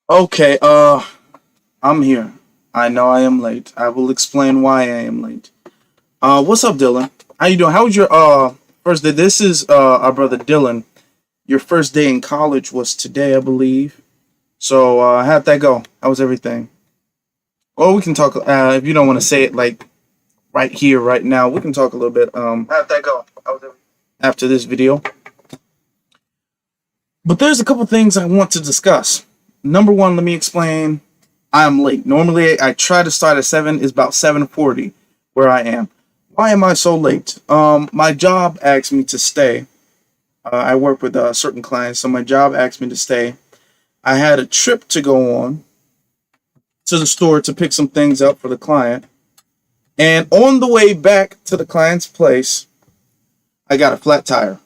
Okay, I'm here. I know I am late. I will explain why I am late. What's up, Dylan? How you doing? How was your first day? This is our brother Dylan. Your first day in college was today, I believe. So, how'd that go? How was everything? Or we can talk if you don't want to say it like right here, right now. We can talk a little bit how'd that go? How was everything? After this video. But there's a couple things I want to discuss. Number one, let me explain. I'm late. Normally, I try to start at 7. It's about 7:40 where I am. Why am I so late? My job asked me to stay. I work with certain clients, so my job asked me to stay. I had a trip to go on to the store to pick some things up for the client. And on the way back to the client's place, I got a flat tire.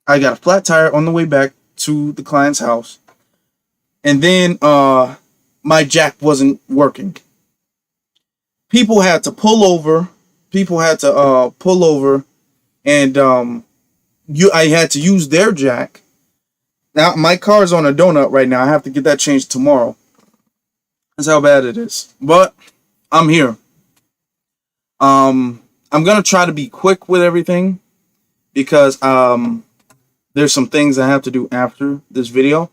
I got a flat tire on the way back to the client's house. And then my jack wasn't working. People had to pull over. People had to pull over, and I had to use their jack. Now my car's on a donut right now. I have to get that changed tomorrow. That's how bad it is. But I'm here. I'm gonna try to be quick with everything because there's some things I have to do after this video.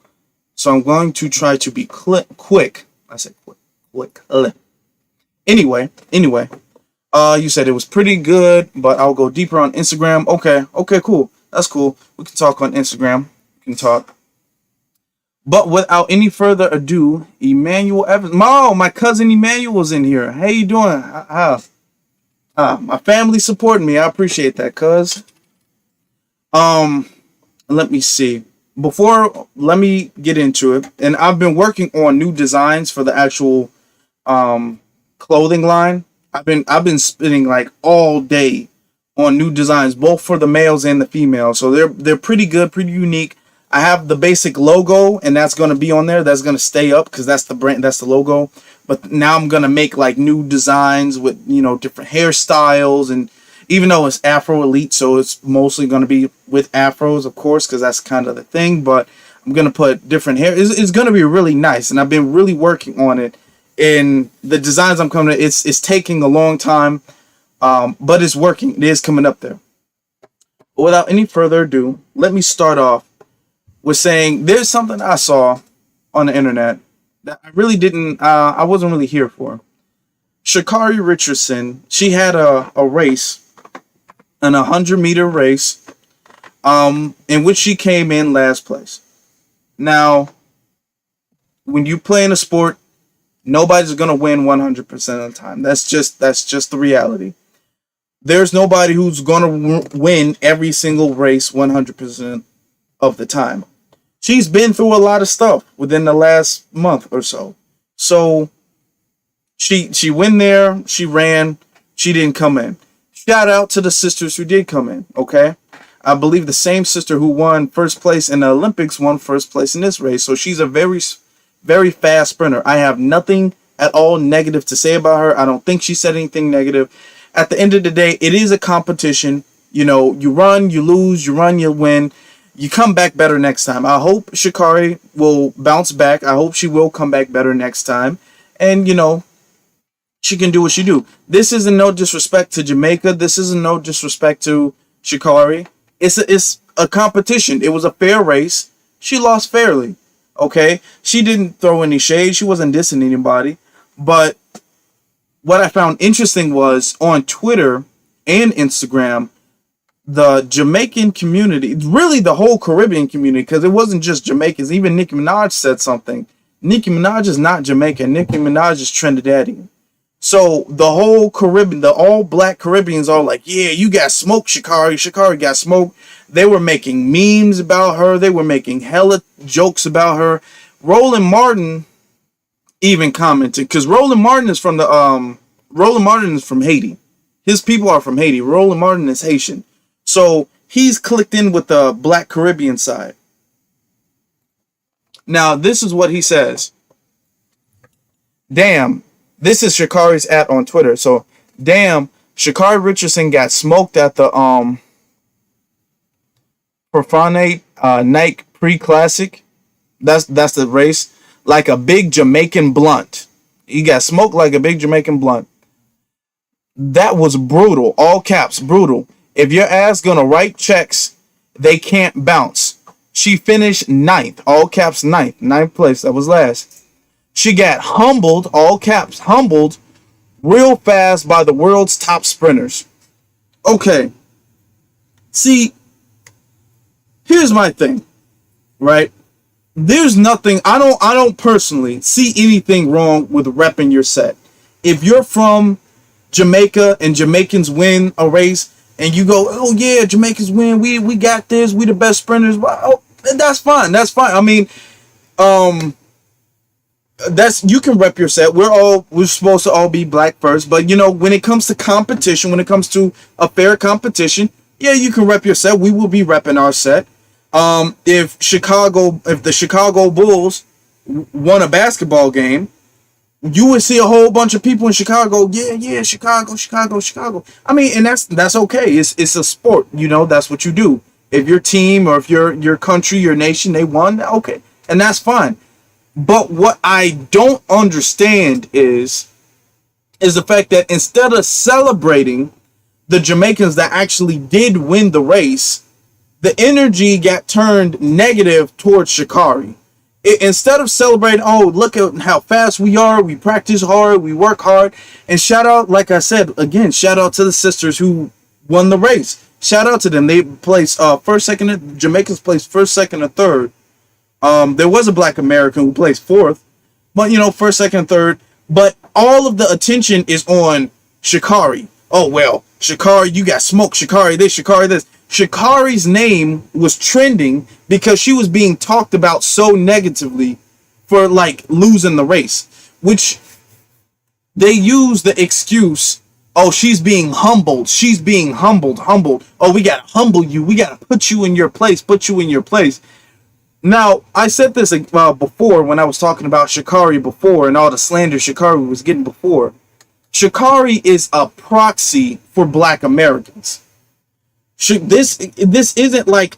So I'm going to try to be quick. I said quick. Anyway. You said it was pretty good, but I'll go deeper on Instagram. Okay, cool. That's cool. We can talk on Instagram. We can talk. But without any further ado, Emmanuel Evans. My cousin Emmanuel's in here. How you doing? My family supporting me. I appreciate that, cuz. Let me see. Let me get into it. And I've been working on new designs for the actual clothing line. I've been spending like all day on new designs, both for the males and the females. So they're pretty good, pretty unique. I have the basic logo, and that's gonna be on there. That's gonna stay up because that's the brand, that's the logo. But now I'm gonna make like new designs with different hairstyles, and even though it's Afro Elite, so it's mostly gonna be with afros, of course, because that's kind of the thing. But I'm gonna put different hair. It's gonna be really nice, and I've been really working on it. And the designs I'm coming to, it's taking a long time, but it's working. It is coming up there. But without any further ado, let me start off with saying there's something I saw on the internet that I wasn't really here for. Sha'Carri Richardson, she had a race, an 100-meter race, in which she came in last place. Now, when you play in a sport, nobody's gonna win 100% of the time. That's just the reality. There's nobody who's gonna win every single race 100% of the time. She's been through a lot of stuff within the last month or so. So she went there, she ran, she didn't come in. Shout out to the sisters who did come in, okay? I believe the same sister who won first place in the Olympics won first place in this race. So she's a very, very fast sprinter. I have nothing at all negative to say about her. I don't think she said anything negative. At the end of the day, it is a competition. You run, you lose, you run, you win. You come back better next time. I hope Sha'Carri will bounce back. I hope she will come back better next time. And, she can do what she do. This isn't no disrespect to Jamaica. This isn't no disrespect to Sha'Carri. It's a competition. It was a fair race. She lost fairly. Okay? She didn't throw any shade. She wasn't dissing anybody. But what I found interesting was on Twitter and Instagram, the Jamaican community, really the whole Caribbean community, because it wasn't just Jamaicans. Even Nicki Minaj said something. Nicki Minaj is not Jamaican. Nicki Minaj is Trinidadian. So the whole Caribbean, the all black Caribbeans are like, yeah, you got smoked, Sha'Carri. Sha'Carri got smoked. They were making memes about her. They were making hella jokes about her. Roland Martin even commented, because Roland Martin is from Haiti. His people are from Haiti. Roland Martin is Haitian. So he's clicked in with the black Caribbean side. Now, this is what he says. Damn, this is Sha'Carri's on Twitter. So, damn, Sha'Carri Richardson got smoked at the Profanate Nike Pre-Classic. That's the race. like a big Jamaican blunt. You got smoked like a big Jamaican blunt. That was brutal. All caps, brutal. If your ass gonna write checks, they can't bounce. She finished ninth. All caps, ninth place. That was last. She got humbled, all caps, humbled, real fast by the world's top sprinters. Okay. See, here's my thing, right? There's nothing, I don't personally see anything wrong with repping your set. If you're from Jamaica and Jamaicans win a race and you go, oh yeah, Jamaicans win, we got this, we the best sprinters. Well, that's fine. That's fine. I mean, that's, you can rep your set. We're supposed to all be black first, but you know, when it comes to competition, when it comes to a fair competition, yeah, you can rep your set. We will be repping our set. If the Chicago Bulls won a basketball game, you would see a whole bunch of people in Chicago. Yeah, Chicago. I mean, and that's okay. It's a sport, you know. That's what you do. If your team or if your country, your nation, they won, okay, and that's fine. But what I don't understand is the fact that instead of celebrating the Jamaicans that actually did win the race, the energy got turned negative towards Sha'Carri. Instead of celebrating, oh, look at how fast we are, we practice hard, we work hard, and shout out, like I said, again, shout out to the sisters who won the race. Shout out to them. They placed first, second, Jamaicans placed first, second, and third. There was a black American who placed fourth, but you know, first, second, third. But all of the attention is on Sha'Carri. Oh, well, Sha'Carri, you got smoked. Sha'Carri this, Sha'Carri this. Sha'Carri's name was trending because she was being talked about so negatively for like losing the race, which they use the excuse, oh, she's being humbled. She's being humbled. Oh, we got to humble you. We got to put you in your place. Now, I said this before when I was talking about Sha'Carri before and all the slander Sha'Carri was getting before. Sha'Carri is a proxy for black Americans. This isn't like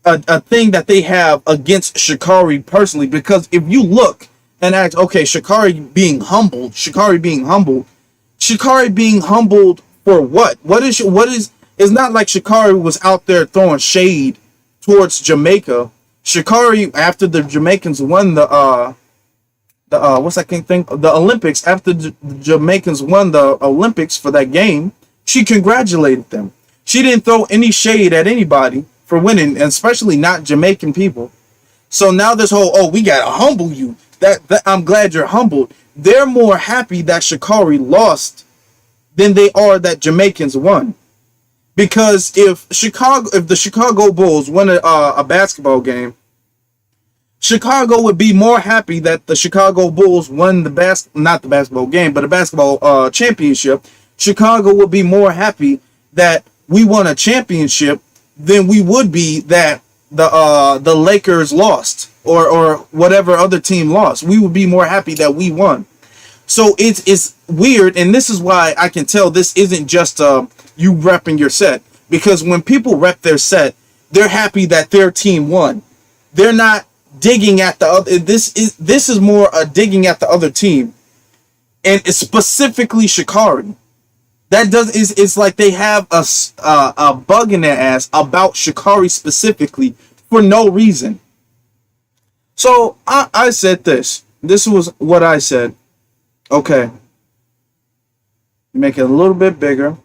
a thing that they have against Sha'Carri personally, because if you look and ask, okay, Sha'Carri being humbled for what? It's not like Sha'Carri was out there throwing shade towards Jamaica. Sha'Carri, after the Jamaicans won the Olympics, after the Jamaicans won the Olympics for that game, she congratulated them. She didn't throw any shade at anybody for winning, and especially not Jamaican people. So now this whole, oh, we gotta humble you. That I'm glad you're humbled. They're more happy that Sha'Carri lost than they are that Jamaicans won. Because if the Chicago Bulls won a basketball game, Chicago would be more happy that the Chicago Bulls won not the basketball game, but a basketball championship. Chicago would be more happy that we won a championship than we would be that the Lakers lost or whatever other team lost. We would be more happy that we won. So it's weird, and this is why I can tell this isn't just you repping your set, because when people rep their set, they're happy that their team won. They're not digging at the other. This is more a digging at the other team, and it's specifically Sha'Carri. It's like they have a bug in their ass about Sha'Carri specifically for no reason. So I said this. This was what I said. Okay. Make it a little bit bigger.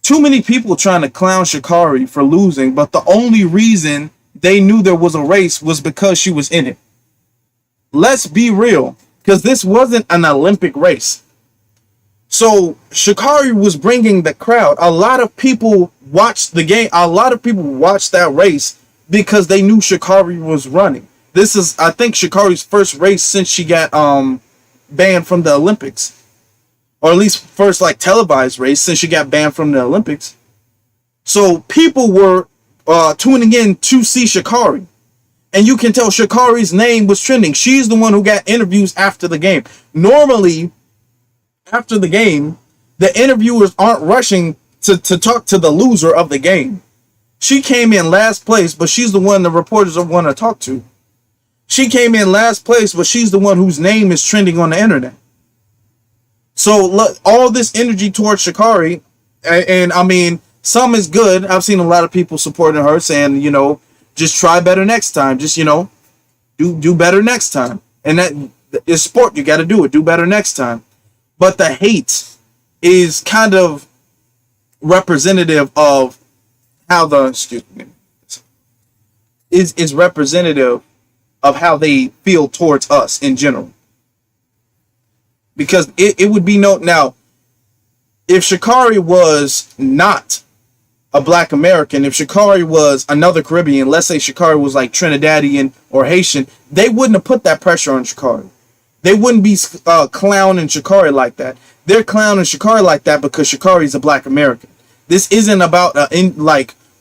Too many people trying to clown Sha'Carri for losing, but the only reason they knew there was a race was because she was in it. Let's be real, because this wasn't an Olympic race. So Sha'Carri was bringing the crowd. A lot of people watched the game. A lot of people watched that race because they knew Sha'Carri was running. This is, I think, Sha'Carri's first race since she got banned from the Olympics. Or at least first like televised race since she got banned from the Olympics. So people were tuning in to see Sha'Carri. And you can tell Sha'Carri's name was trending. She's the one who got interviews after the game. Normally, after the game, the interviewers aren't rushing to talk to the loser of the game. She came in last place, but she's the one the reporters want to talk to. She came in last place, but she's the one whose name is trending on the internet. So look, all this energy towards Sha'Carri, and I mean, some is good. I've seen a lot of people supporting her, saying, you know, just try better next time. Just, you know, do better next time. And that is sport. You got to do it. Do better next time. But the hate is kind of representative of how the, excuse me, is representative of how they feel towards us in general. Because it would be no, now, if Sha'Carri was not a black American, if Sha'Carri was another Caribbean, let's say Sha'Carri was like Trinidadian or Haitian, they wouldn't have put that pressure on Sha'Carri. They wouldn't be clowning Sha'Carri like that. They're clowning Sha'Carri like that because Sha'Carri is a black American. This isn't about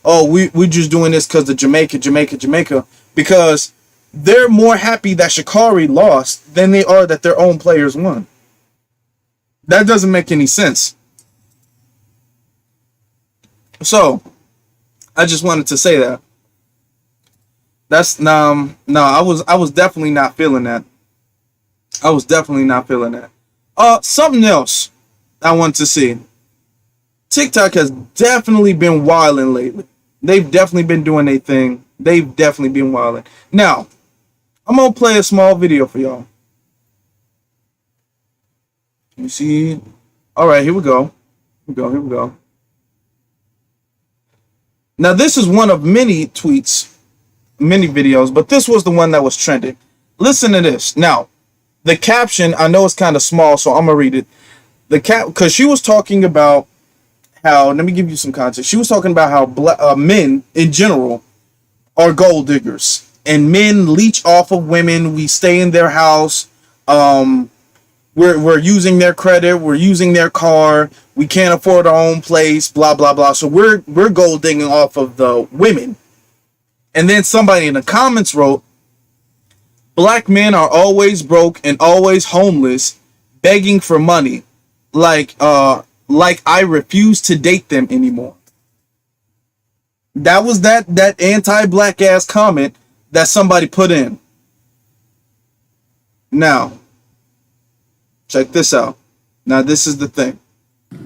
oh, we're just doing this because of Jamaica, because they're more happy that Sha'Carri lost than they are that their own players won. That doesn't make any sense. So, I just wanted to say that. That's no, I was definitely not feeling that. I was definitely not feeling that. Something else I want to see. TikTok has definitely been wilding lately. They've definitely been doing their thing. They've definitely been wilding. Now, I'm gonna play a small video for y'all. You see? All right, here we go. Here we go. Now, this is one of many tweets, many videos, but this was the one that was trending. Listen to this. Now, the caption, I know it's kind of small, so I'm gonna read it. Because she was talking about how, let me give you some context. She was talking about how men in general are gold diggers, and men leech off of women. We stay in their house. We're using their credit. We're using their car. We can't afford our own place. Blah blah blah. So we're gold digging off of the women. And then somebody in the comments wrote, "Black men are always broke and always homeless, begging for money. Like I refuse to date them anymore." That was that anti-black ass comment that somebody put in. Now, check this out. Now, this is the thing.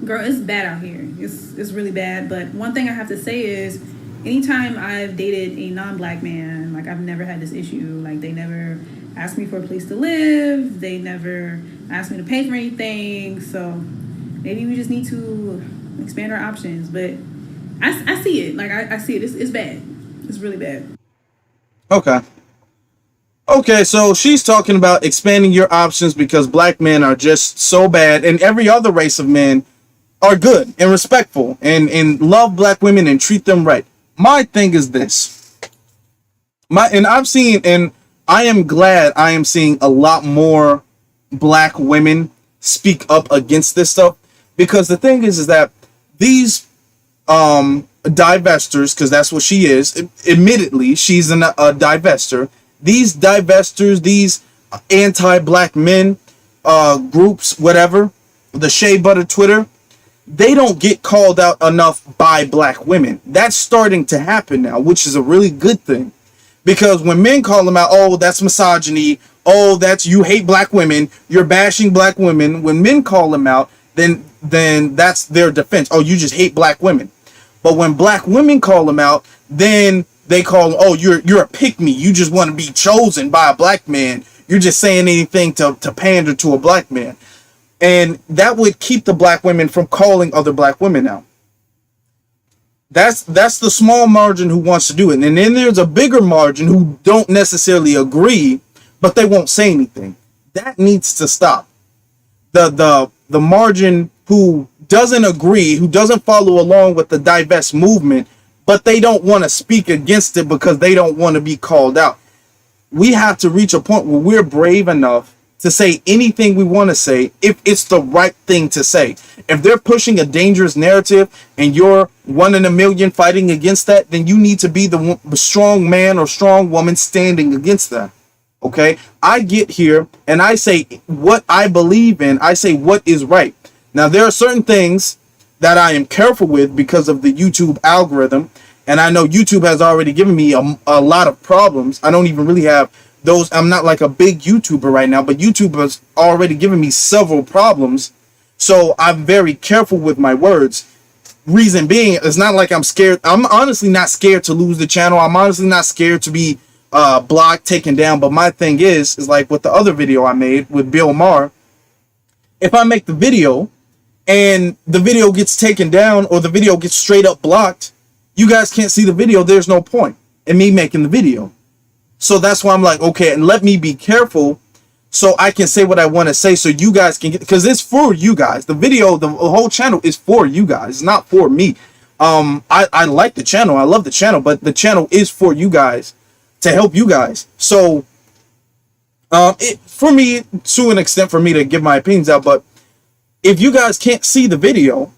Girl, it's bad out here. It's really bad. But one thing I have to say is, anytime I've dated a non-black man, like, I've never had this issue. Like, they never asked me for a place to live. They never asked me to pay for anything. So maybe we just need to expand our options. But I see it. Like, I see it. It's bad. It's really bad. Okay, so she's talking about expanding your options because black men are just so bad, and every other race of men are good and respectful and love black women and treat them right. My thing is this. I am glad I am seeing a lot more black women speak up against this stuff, because the thing is that these divestors, because that's what she is, admittedly she's a divester. These divestors, these anti-black men groups, whatever, the Shea Butter Twitter, they don't get called out enough by black women. That's starting to happen now, which is a really good thing. Because when men call them out, oh, that's misogyny, oh, that's, you hate black women, you're bashing black women. When men call them out, then that's their defense. Oh, you just hate black women. But when black women call them out, then they call, oh, you're a pick-me. You just want to be chosen by a black man. You're just saying anything to pander to a black man. And that would keep the black women from calling other black women out. That's the small margin who wants to do it. And then there's a bigger margin who don't necessarily agree, but they won't say anything. That needs to stop. The margin who doesn't agree, who doesn't follow along with the divest movement, but they don't want to speak against it because they don't want to be called out. We have to reach a point where we're brave enough to say anything we want to say if it's the right thing to say. If they're pushing a dangerous narrative and you're one in a million fighting against that, then you need to be the strong man or strong woman standing against that. Okay? I get here and I say what I believe in. I say what is right. Now, there are certain things that I am careful with because of the YouTube algorithm. And I know YouTube has already given me a lot of problems. I don't even really have I'm not like a big YouTuber right now, but YouTube has already given me several problems. So I'm very careful with my words. Reason being, it's not like I'm scared. I'm honestly not scared to lose the channel. I'm honestly not scared to be blocked, taken down. But my thing is like with the other video I made with Bill Maher, if I make the video and the video gets taken down or the video gets straight up blocked, you guys can't see the video. There's no point in me making the video. So that's why I'm like, okay, and let me be careful so I can say what I want to say so you guys can get, because it's for you guys. The video, the whole channel is for you guys. It's not for me. I like the channel. I love the channel, but the channel is for you guys to help you guys. So for me, to an extent, for me to give my opinions out, but if you guys can't see the video,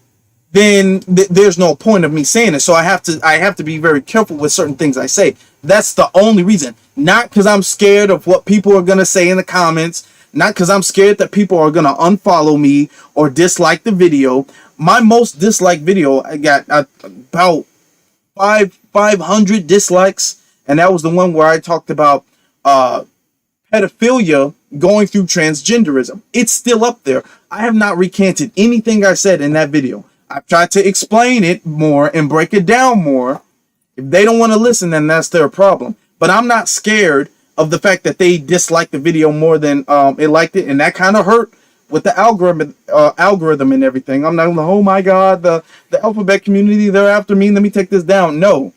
then there's no point of me saying it. So I have to be very careful with certain things I say. That's the only reason. Not because I'm scared of what people are gonna say in the comments. Not because I'm scared that people are gonna unfollow me or dislike the video. My most disliked video, I got about 500 dislikes, and that was the one where I talked about pedophilia going through transgenderism. It's still up there. I have not recanted anything I said in that video. I've tried to explain it more and break it down more. If they don't want to listen, then that's their problem. But I'm not scared of the fact that they disliked the video more than it liked it, and that kind of hurt with the algorithm and everything. I'm not like, oh my God, the alphabet community, they're after me. Let me take this down. No,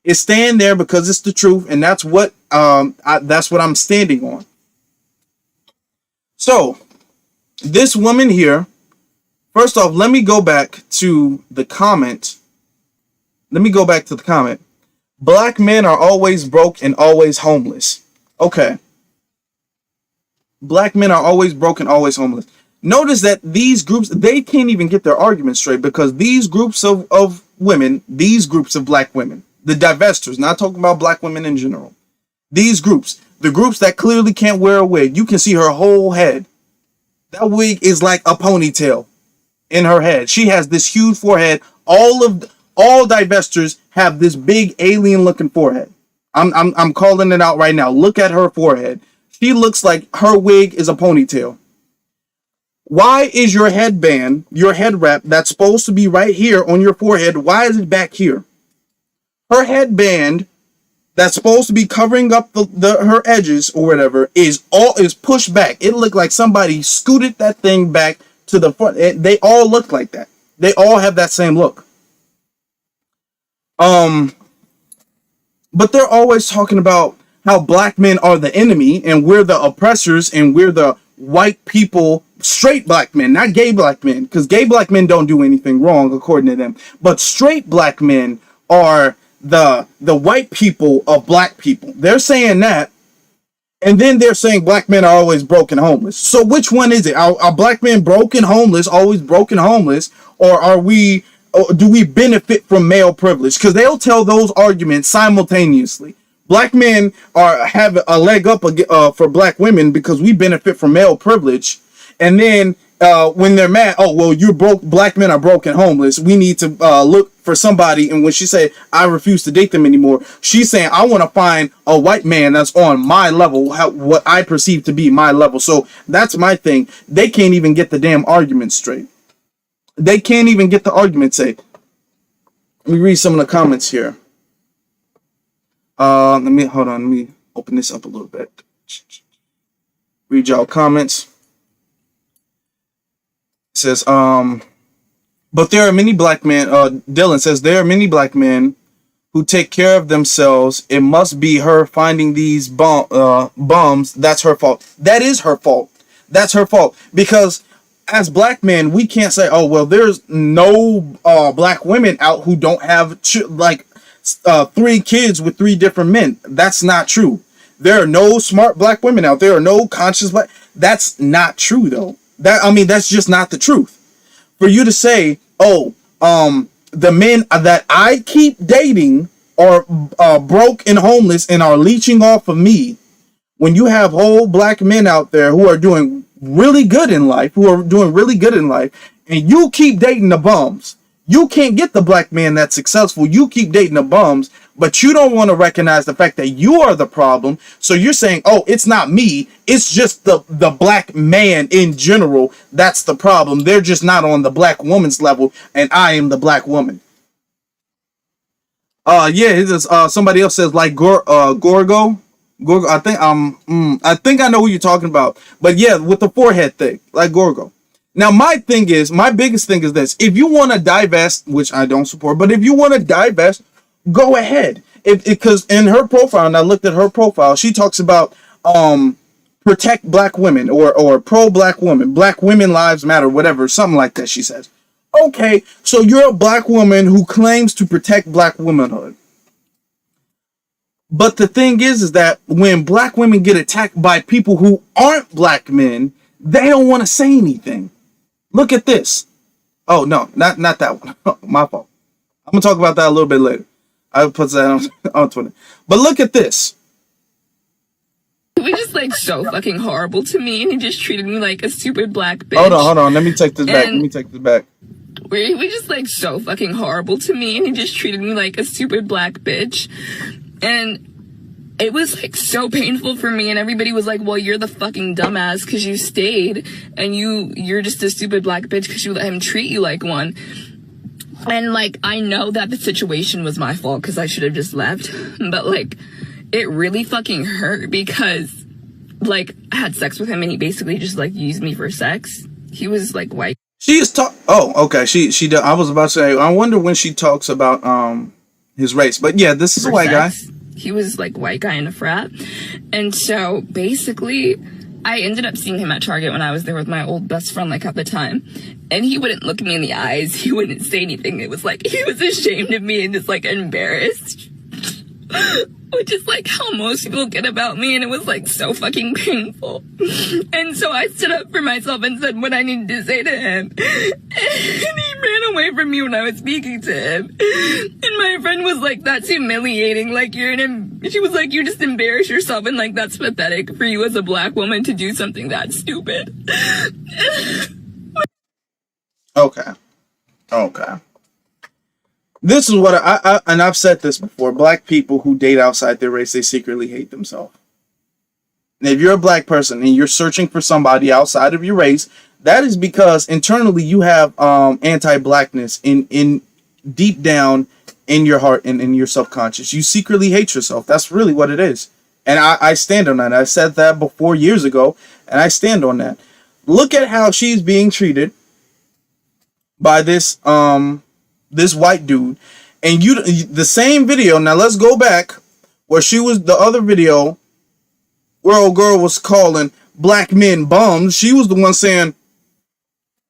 it's staying there because it's the truth, and that's what I'm standing on. So this woman here. First off, let me go back to the comment. Black men are always broke and always homeless. Okay. Black men are always broke and always homeless. Notice that these groups, they can't even get their arguments straight because these groups of women, these groups of black women, the divestors, not talking about black women in general, these groups, the groups that clearly can't wear a wig, you can see her whole head. That wig is like a ponytail in her head. She has this huge forehead. All divestors have this big alien looking forehead. I'm calling it out right now. Look at her forehead. She looks like her wig is a ponytail. Why is your headband, your head wrap that's supposed to be right here on your forehead, why is it back here? Her headband that's supposed to be covering up her edges or whatever is pushed back. It looked like somebody scooted that thing back to the front. They all look like that. They all have that same look. But they're always talking about how black men are the enemy and we're the oppressors and we're the white people, straight black men, not gay black men, because gay black men don't do anything wrong according to them. But straight black men are the white people of black people. They're saying that. And then they're saying black men are always broken homeless. So which one is it? Are black men broken homeless, always broken homeless, or do we benefit from male privilege? Because they'll tell those arguments simultaneously. Black men have a leg up for black women because we benefit from male privilege, and then when they're mad, oh well, you're broke. Black men are broken homeless. We need to look for somebody. And when she say I refuse to date them anymore, she's saying I want to find a white man that's on my level, what I perceive to be my level. So that's my thing. They can't even get the damn argument straight. They can't even get the argument straight. Let me read some of the comments here. Let me open this up a little bit. Read y'all comments. It says, but there are many black men, Dylan says, there are many black men who take care of themselves. It must be her finding these bums. That's her fault. That is her fault. That's her fault. Because as black men, we can't say, oh, well, there's no black women out who don't have 3 kids with 3 different men. That's not true. There are no smart black women out there. Are no conscious black. That's not true, though. That's just not the truth. For you to say, oh, the men that I keep dating are broke and homeless and are leeching off of me, when you have whole black men out there who are doing really good in life, and you keep dating the bums. You can't get the black man that's successful. You keep dating the bums, but you don't want to recognize the fact that you are the problem. So you're saying, oh, it's not me, it's just the black man in general that's the problem. They're just not on the black woman's level, and I am the black woman. Yeah, it is. Somebody else says like Gorgo. Gorgo, I think I know who you're talking about. But yeah, with the forehead thing, like Gorgo. Now my biggest thing is this: if you want to divest, which I don't support, but if you want to divest, go ahead. Because in her profile, and I looked at her profile, she talks about protect black women or pro black women, black women lives matter, whatever, something like that. She says. Okay, so you're a black woman who claims to protect black womanhood. But the thing is that when black women get attacked by people who aren't black men, they don't want to say anything. Look at this. Oh, no, not that one. My fault. I'm going to talk about that a little bit later. I'll put that on Twitter. But look at this. He was just like so fucking horrible to me, and he just treated me like a stupid black bitch. Hold on. Let me take this back. Where he was just like so fucking horrible to me, and he just treated me like a stupid black bitch. And it was like so painful for me, and everybody was like, well, you're the fucking dumbass because you stayed, and you're just a stupid black bitch because you let him treat you like one. And like, I know that the situation was my fault because I should have just left, but like, it really fucking hurt because like I had sex with him and he basically just like used me for sex. He was like white. She is Oh, okay. She. I was about to say. I wonder when she talks about his race, but yeah, this is a white guy. He was like white guy in a frat, and so basically, I ended up seeing him at Target when I was there with my old best friend, like at the time, and he wouldn't look me in the eyes. He wouldn't say anything. It was like he was ashamed of me and just like embarrassed. Which is like how most people get about me, and it was like so fucking painful. And so I stood up for myself and said what I needed to say to him, and he ran away from me when I was speaking to him. And my friend was like, that's humiliating, like she was like, you just embarrass yourself, and like that's pathetic for you as a black woman to do something that stupid. Okay. This is what and I've said this before. Black people who date outside their race, they secretly hate themselves. And if you're a black person and you're searching for somebody outside of your race, that is because internally you have anti-blackness in deep down in your heart and in your subconscious. You secretly hate yourself. That's really what it is. And I stand on that. I said that before years ago, and I stand on that. Look at how she's being treated by this white dude, and the same video. Now let's go back where she was, the other video where old girl was calling black men bums. She was the one saying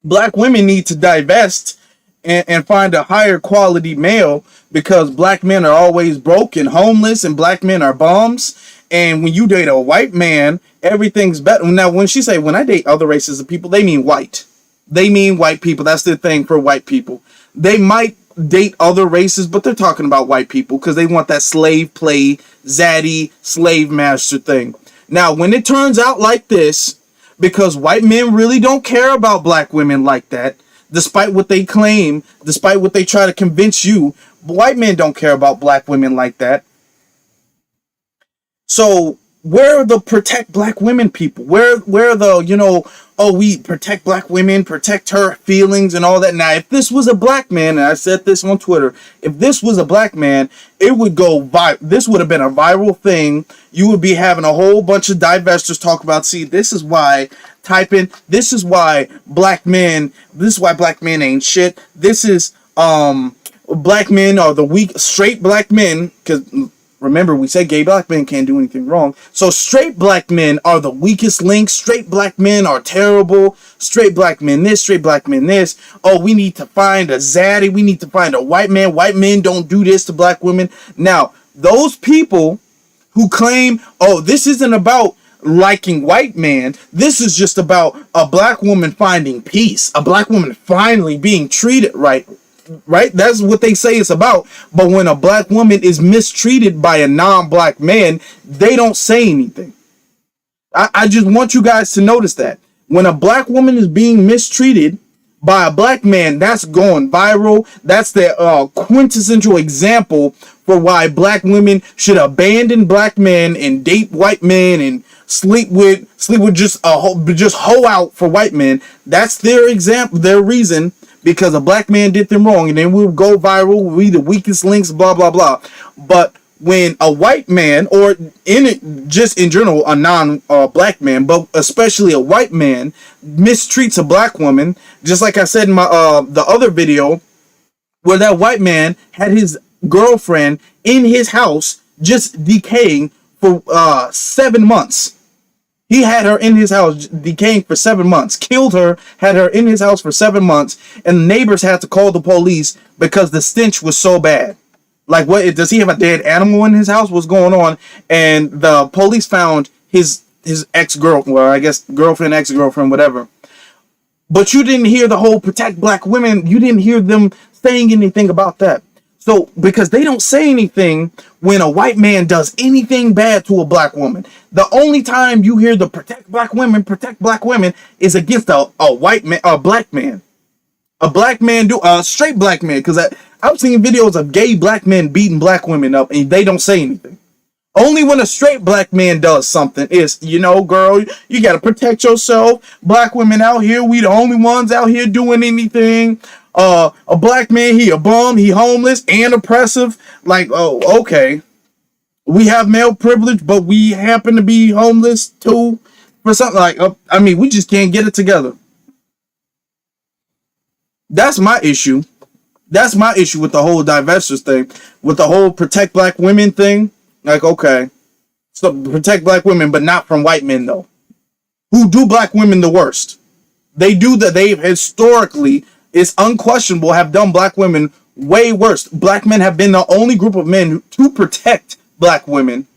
black women need to divest and find a higher quality male because black men are always broke and homeless and black men are bums. And when you date a white man, everything's better. Now when she say when I date other races of people, they mean white. They mean white people. That's the thing for white people. They might date other races, but they're talking about white people because they want that slave play, zaddy, slave master thing. Now, when it turns out like this, because white men really don't care about black women like that, despite what they claim, despite what they try to convince you, white men don't care about black women like that. So where are the protect black women people? Where are the, we protect black women, protect her feelings and all that. Now, if this was a black man, and I said this on Twitter, if this was a black man, it would go viral. This would have been a viral thing. You would be having a whole bunch of divestors talk about, see, this is why black men ain't shit. This is, black men are the weak, straight black men, because remember, we said gay black men can't do anything wrong. So straight black men are the weakest link. Straight black men are terrible. Straight black men this, straight black men this. Oh, we need to find a zaddy. We need to find a white man. White men don't do this to black women. Now, those people who claim, oh, this isn't about liking white man. This is just about a black woman finding peace. A black woman finally being treated right. Right? That's what they say it's about. But when a black woman is mistreated by a non-black man, they don't say anything. I just want you guys to notice that. When a black woman is being mistreated by a black man, that's going viral. That's the quintessential example for why black women should abandon black men and date white men and sleep with just just hoe out for white men. That's their example, their reason, because a black man did them wrong, and then we'll go viral. We the weakest links, blah blah blah. But when a white man, or in it, just in general, a non-black man, but especially a white man, mistreats a black woman, just like I said in my the other video, where that white man had his girlfriend in his house just decaying for 7 months. He had her in his house decaying for 7 months, killed her, had her in his house for 7 months, and the neighbors had to call the police because the stench was so bad. Like, what, does he have a dead animal in his house? What's going on? And the police found his ex-girlfriend, well, I guess girlfriend, ex-girlfriend, whatever. But you didn't hear the whole protect black women. You didn't hear them saying anything about that. So, because they don't say anything when a white man does anything bad to a black woman. The only time you hear the protect black women is against a white man, a black man. A black man a straight black man, because I've seen videos of gay black men beating black women up and they don't say anything. Only when a straight black man does something is, girl, you got to protect yourself. Black women out here, we the only ones out here doing anything. A black man, he a bum, he homeless and oppressive. Like, oh, okay. We have male privilege, but we happen to be homeless too. For something like, we just can't get it together. That's my issue. That's my issue with the whole divestors thing, with the whole protect black women thing. Like, okay, so protect black women, but not from white men though, who do black women the worst. They do that. They historically, it's unquestionable, have done black women way worse. Black men have been the only group of men to protect black women,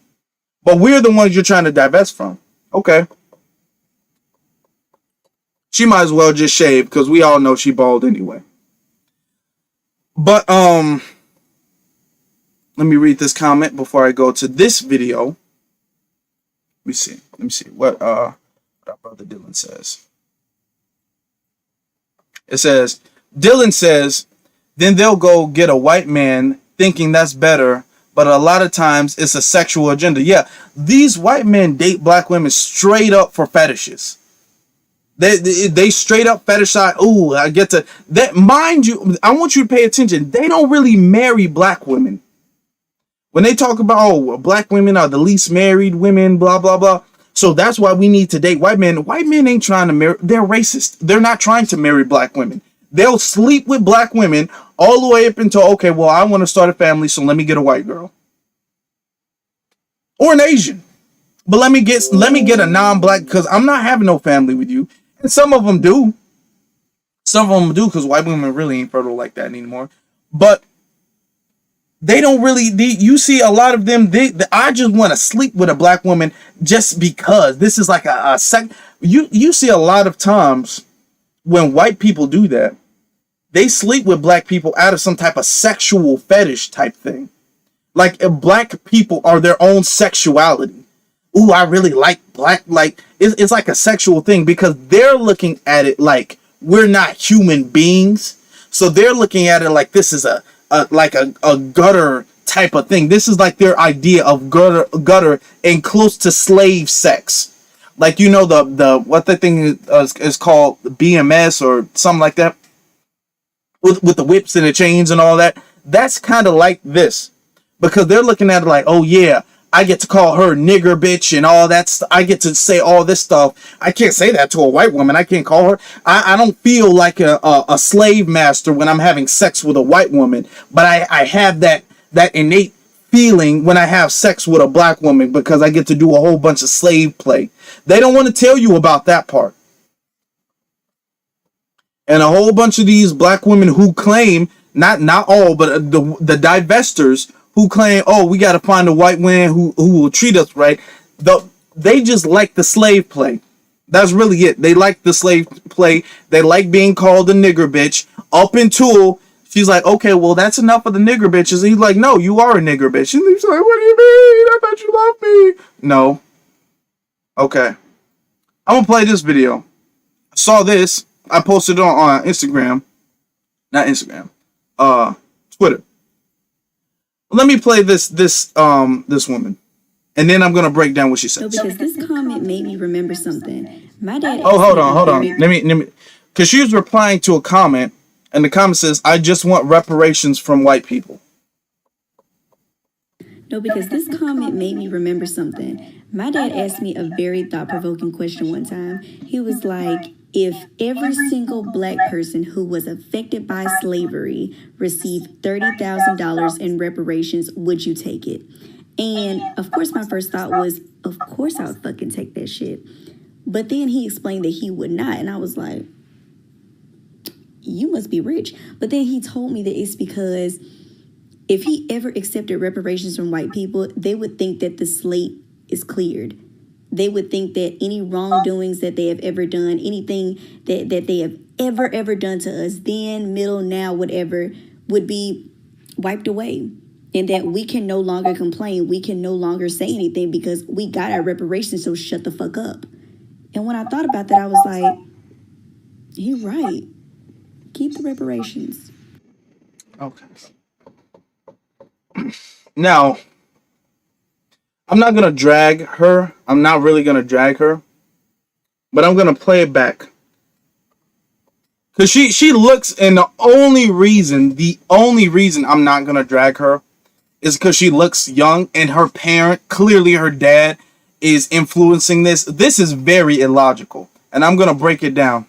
but we're the ones you're trying to divest from. Okay. She might as well just shave, because we all know she bald anyway. But let me read this comment before I go to this video. Let me see what our brother Dylan says. It says, Dylan says, then they'll go get a white man thinking that's better, but a lot of times it's a sexual agenda. Yeah, these white men date black women straight up for fetishes. They straight up fetishize. Oh, I get to that. Mind you, I want you to pay attention. They don't really marry black women. When they talk about, black women are the least married women, blah, blah, blah. So that's why we need to date white men. White men ain't trying to marry. They're racist. They're not trying to marry black women. They'll sleep with black women all the way up until, okay, well, I want to start a family, so let me get a white girl. Or an Asian. But let me get a non-black, because I'm not having no family with you. And some of them do. Some of them do, because white women really ain't fertile like that anymore. But they don't really. You see a lot of them. I just want to sleep with a black woman just because. This is like a sec. You see a lot of times when white people do that, they sleep with black people out of some type of sexual fetish type thing. Like, black people are their own sexuality. Ooh, I really like black. Like, it's like a sexual thing, because they're looking at it like we're not human beings. So they're looking at it like this is a gutter type of thing. This is like their idea of gutter and close to slave sex. Like, the what the thing is called, BMS or something like that, with the whips and the chains and all that. That's kind of like this, because they're looking at it like, oh yeah, I get to call her nigger bitch and all that. I get to say all this stuff. I can't say that to a white woman. I can't call her. I don't feel like a slave master when I'm having sex with a white woman, but I have that innate feeling when I have sex with a black woman, because I get to do a whole bunch of slave play. They don't want to tell you about that part. And a whole bunch of these black women who claim, not all, but the divestors who claim, oh, we got to find a white man who will treat us right. They just like the slave play. That's really it. They like the slave play. They like being called a nigger bitch, up until she's like, okay, well, that's enough of the nigger bitches. And he's like, no, you are a nigger bitch. And he's like, what do you mean? I thought you loved me. No. Okay. I'm going to play this video. I saw this. I posted it on Instagram, not Instagram, Twitter. Let me play this woman, and then I'm gonna break down what she said. No, because this comment made me remember something. My dad. Oh, hold on. Let me, because she was replying to a comment, and the comment says, "I just want reparations from white people." No, because this comment made me remember something. My dad asked me a very thought-provoking question one time. He was like, if every single black person who was affected by slavery received $30,000 in reparations, would you take it? And of course, my first thought was, of course I would fucking take that shit. But then he explained that he would not. And I was like, you must be rich. But then he told me that it's because if he ever accepted reparations from white people, they would think that the slate is cleared. They would think that any wrongdoings that they have ever done, anything that they have ever done to us, then, middle, now, whatever, would be wiped away. And that we can no longer complain. We can no longer say anything because we got our reparations, so shut the fuck up. And when I thought about that, I was like, you're right. Keep the reparations. Okay. Now, I'm not going to drag her. I'm not really going to drag her. But I'm going to play it back. Because she looks, and the only reason I'm not going to drag her is because she looks young, and her parent, clearly her dad, is influencing this. This is very illogical. And I'm going to break it down.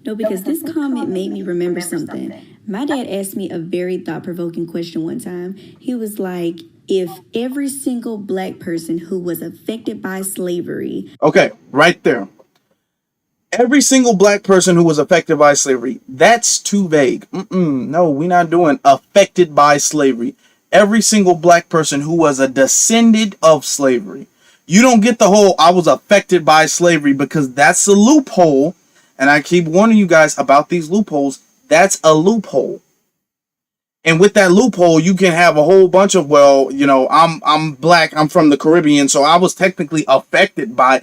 No, because this comment made me remember something. My dad asked me a very thought-provoking question one time. He was like, if every single black person who was affected by slavery... Okay, right there. Every single black person who was affected by slavery. That's too vague. No, we're not doing affected by slavery. Every single black person who was a descendant of slavery. You don't get the whole I was affected by slavery, because that's a loophole. And I keep warning you guys about these loopholes. That's a loophole. And with that loophole, you can have a whole bunch of, well, you know, I'm black, I'm from the Caribbean, so I was technically affected by...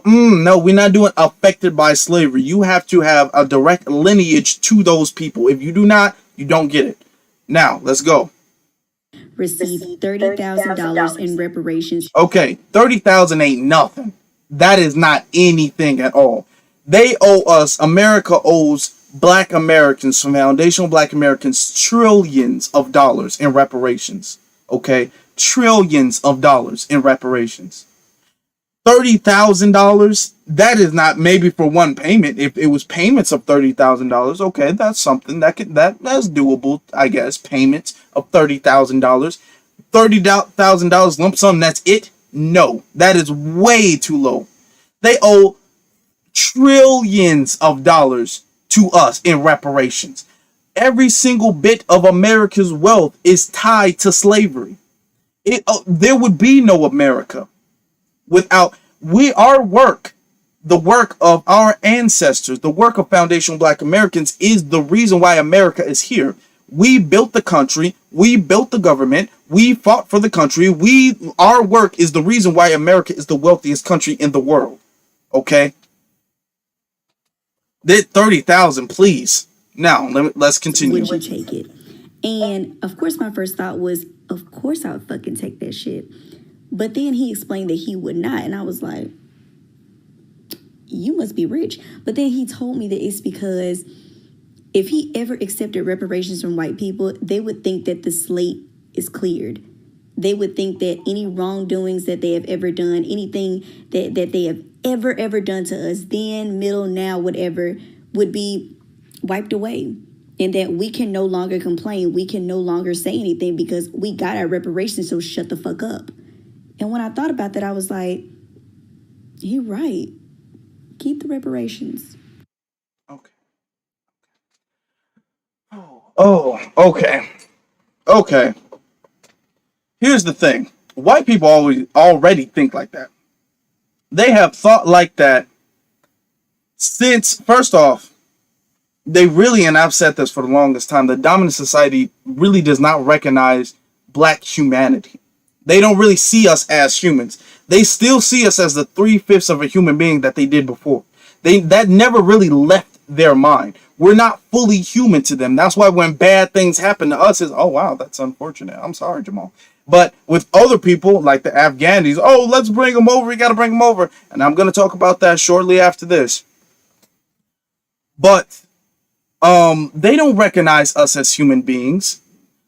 no, we're not doing affected by slavery. You have to have a direct lineage to those people. If you do not, you don't get it. Now, let's go. Received $30,000 in reparations. Okay, $30,000 ain't nothing. That is not anything at all. They owe us, America owes black Americans, foundational black Americans, trillions of dollars in reparations. Okay? Trillions of dollars in reparations. $30,000, that is not maybe for one payment. If it was payments of $30,000, okay, that's something that's doable, I guess. Payments of $30,000. $30,000 lump sum, that's it? No, that is way too low. They owe trillions of dollars to us in reparations. Every single bit of America's wealth is tied to slavery. There would be no America without our work. The work of our ancestors, the work of foundational black Americans, is the reason why America is here. We built the country, we built the government, we fought for the country. Our work is the reason why America is the wealthiest country in the world. Okay? That 30,000, please. Now, let's continue. Would you take it? And of course, my first thought was, of course I would fucking take that shit. But then he explained that he would not. And I was like, you must be rich. But then he told me that it's because if he ever accepted reparations from white people, they would think that the slate is cleared. They would think that any wrongdoings that they have ever done, anything that they have ever done to us, then, middle, now, whatever, would be wiped away. And that we can no longer complain. We can no longer say anything because we got our reparations, so shut the fuck up. And when I thought about that, I was like, you're right. Keep the reparations. Okay. Oh, okay. Okay. Here's the thing. White people already think like that. They have thought like that since, first off, they really, and I've said this for the longest time, the dominant society really does not recognize black humanity. They don't really see us as humans. They still see us as the 3/5 of a human being that they did before. That never really left their mind. We're not fully human to them. That's why when bad things happen to us, is, oh wow, that's unfortunate. I'm sorry, Jamal. But with other people like the Afghanis, oh, let's bring them over. We got to bring them over. And I'm going to talk about that shortly after this. But they don't recognize us as human beings.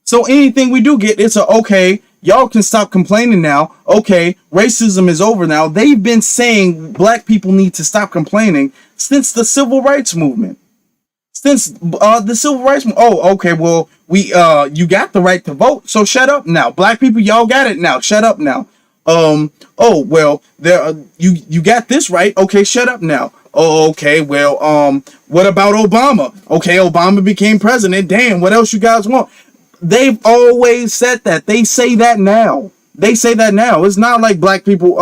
So anything we do get, it's a, okay, y'all can stop complaining now. Okay, racism is over now. They've been saying black people need to stop complaining since the civil rights movement. Since the civil rights movement. Oh, okay, well, you got the right to vote, so shut up now. Black people, y'all got it now. Shut up now. Oh, well, you got this right. Okay, shut up now. Oh, okay, well, what about Obama? Okay, Obama became president. Damn, what else you guys want? They've always said that. They say that now. They say that now. It's not like black people,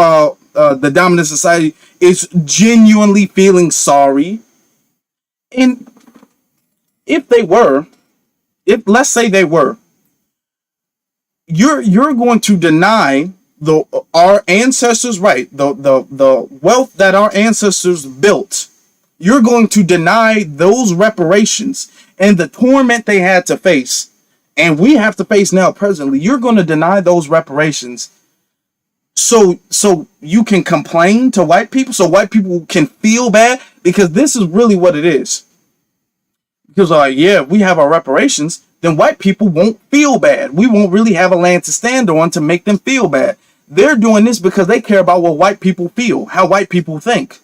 the dominant society, is genuinely feeling sorry. And if they were, let's say they were, you're going to deny our ancestors' right, the wealth that our ancestors built. You're going to deny those reparations and the torment they had to face, and we have to face now presently. You're going to deny those reparations so you can complain to white people, so white people can feel bad, because this is really what it is. Because yeah, we have our reparations, then white people won't feel bad. We won't really have a land to stand on to make them feel bad. They're doing this because they care about what white people feel, how white people think.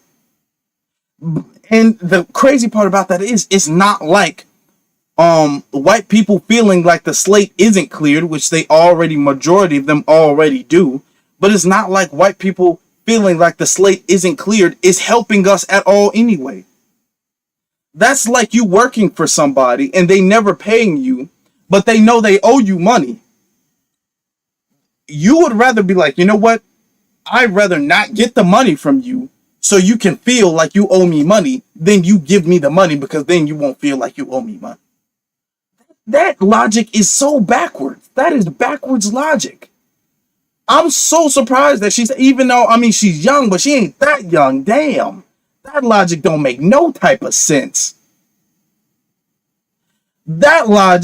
And the crazy part about that is, it's not like white people feeling like the slate isn't cleared, which majority of them already do. But it's not like white people feeling like the slate isn't cleared is helping us at all anyway. That's like you working for somebody and they never paying you, but they know they owe you money. You would rather be like, you know what? I'd rather not get the money from you so you can feel like you owe me money than you give me the money, because then you won't feel like you owe me money. That logic is so backwards. That is backwards logic. I'm so surprised that even though, I mean, she's young, but she ain't that young. Damn. That logic don't make no type of sense. I'm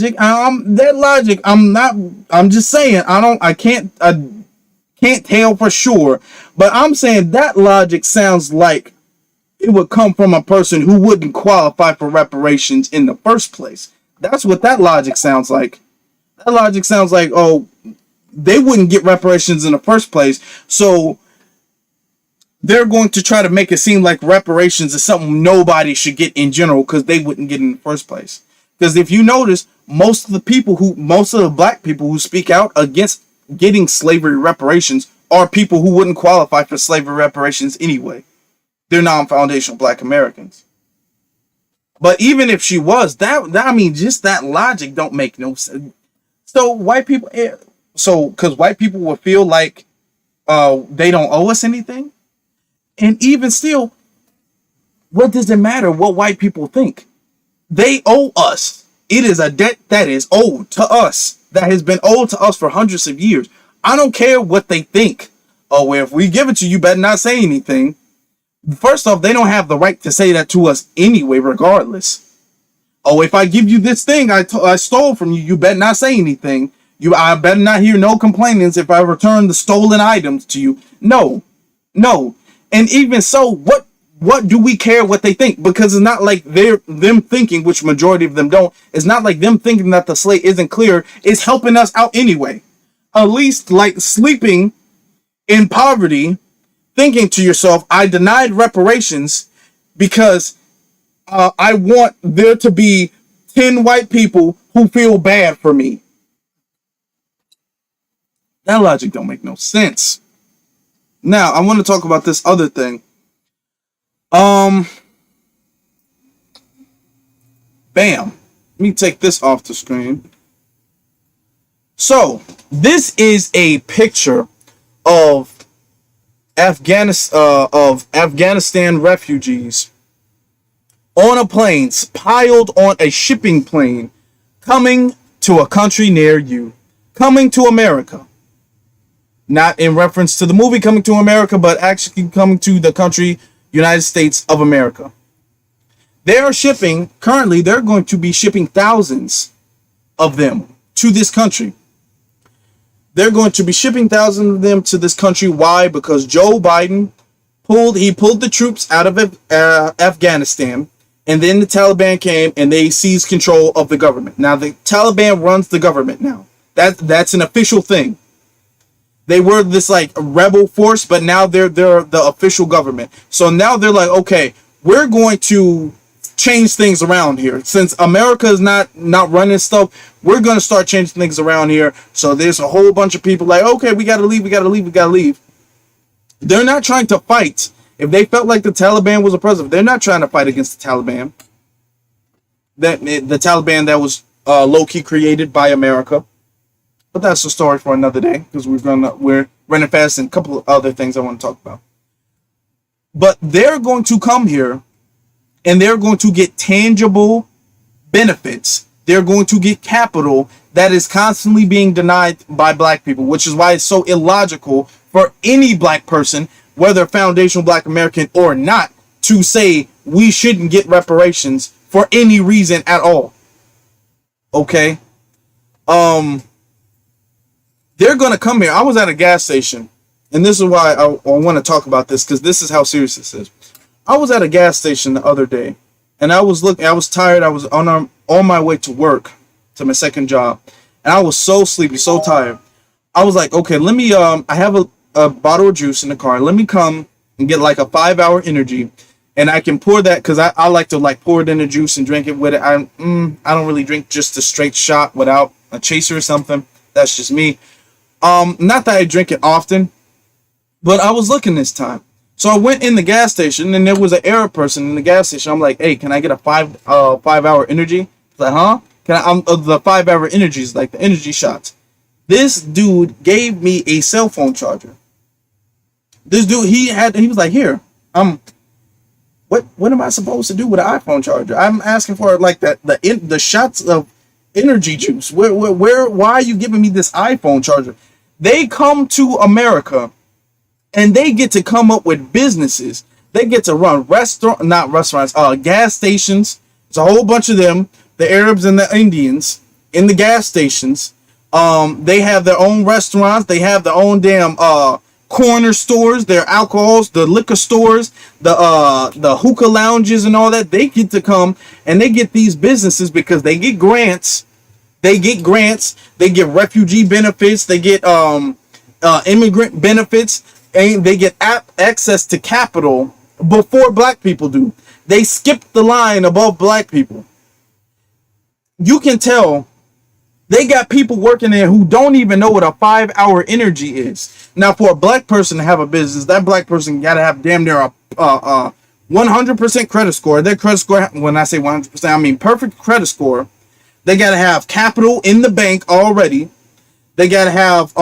just saying, I can't tell for sure, but I'm saying that logic sounds like it would come from a person who wouldn't qualify for reparations in the first place. That's what that logic sounds like. That logic sounds like, oh, they wouldn't get reparations in the first place, so they're going to try to make it seem like reparations is something nobody should get in general because they wouldn't get in the first place. Because if you notice, most of the black people who speak out against getting slavery reparations are people who wouldn't qualify for slavery reparations anyway. They're non-foundational black Americans. But even if she was, just that logic don't make no sense. So because white people would feel like they don't owe us anything. And even still, what does it matter what white people think? They owe us. It is a debt that is owed to us, that has been owed to us for hundreds of years. I don't care what they think. Oh, well, if we give it to you, better not say anything. First off, they don't have the right to say that to us anyway, regardless. Oh, if I give you this thing I stole from you, you better not say anything. I better not hear no complainings if I return the stolen items to you. No. And even so, what do we care what they think? Because it's not like them thinking, which majority of them don't, it's not like them thinking that the slate isn't clear is helping us out anyway. At least like sleeping in poverty, thinking to yourself, I denied reparations because I want there to be 10 white people who feel bad for me. That logic don't make no sense. Now, I want to talk about this other thing. Bam. Let me take this off the screen. So, this is a picture of Afghanistan refugees on a plane, piled on a shipping plane, coming to a country near you, coming to America. Not in reference to the movie Coming to America, but actually coming to the country United States of America. They are shipping, currently, they're going to be shipping thousands of them to this country. They're going to be shipping thousands of them to this country. Why? Because Joe Biden pulled the troops out of Afghanistan, and then the Taliban came and they seized control of the government. Now the Taliban runs the government now. That's an official thing. They were this like rebel force, but now they're the official government. So now they're like, okay, we're going to change things around here. Since America is not running stuff, we're going to start changing things around here. So there's a whole bunch of people like, okay, we got to leave. They're not trying to fight. If they felt like the Taliban was a president, they're not trying to fight against the Taliban. The Taliban that was low-key created by America. But that's a story for another day, because we're running fast and a couple of other things I want to talk about. But they're going to come here and they're going to get tangible benefits. They're going to get capital that is constantly being denied by black people, which is why it's so illogical for any black person, whether foundational black American or not, to say we shouldn't get reparations for any reason at all. Okay? They're going to come here. I was at a gas station, and this is why I want to talk about this, because this is how serious this is. I was at a gas station the other day, and I was tired. I was on my way to work, to my second job, and I was so sleepy, so tired. I was like, okay, let me, I have a bottle of juice in the car. Let me come and get like a 5-hour energy, and I can pour that, because I like to like pour it in the juice and drink it with it. I don't really drink just a straight shot without a chaser or something. That's just me. Not that I drink it often, but I was looking this time. So I went in the gas station, and there was an Arab person in the gas station. I'm like, hey, can I get a 5-hour energy? He's like, huh? Can I? The 5-hour energy is like the energy shots. This dude gave me a cell phone charger. This dude, he was like, here, what am I supposed to do with an iPhone charger? I'm asking for like the shots of energy juice. Why are you giving me this iPhone charger? They come to America and they get to come up with businesses. They get to run gas stations. There's a whole bunch of them, the Arabs and the Indians in the gas stations. They have their own restaurants. They have their own damn corner stores, their alcohols, the liquor stores, the hookah lounges and all that. They get to come and they get these businesses because they get grants. They get refugee benefits, they get immigrant benefits, and they get access to capital before black people do. They skip the line above black people. You can tell they got people working there who don't even know what a 5-hour energy is. Now, for a black person to have a business, that black person got to have damn near a 100% credit score. Their credit score, when I say 100%, I mean perfect credit score. They got to have capital in the bank already. They got to have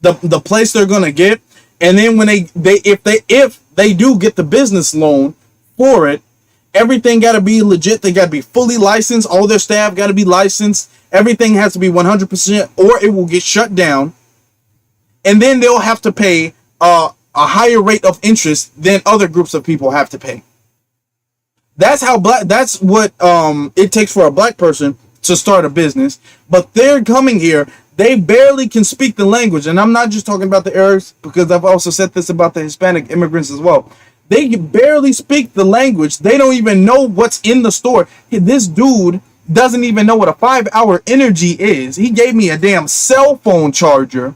the place they're going to get. And then when if they do get the business loan for it, everything got to be legit. They got to be fully licensed. All their staff got to be licensed. Everything has to be 100% or it will get shut down. And then they'll have to pay a higher rate of interest than other groups of people have to pay. That's what it takes for a black person to start a business. But they're coming here. They barely can speak the language. And I'm not just talking about the Arabs, because I've also said this about the Hispanic immigrants as well. They barely speak the language. They don't even know what's in the store. This dude doesn't even know what a 5-hour energy is. He gave me a damn cell phone charger.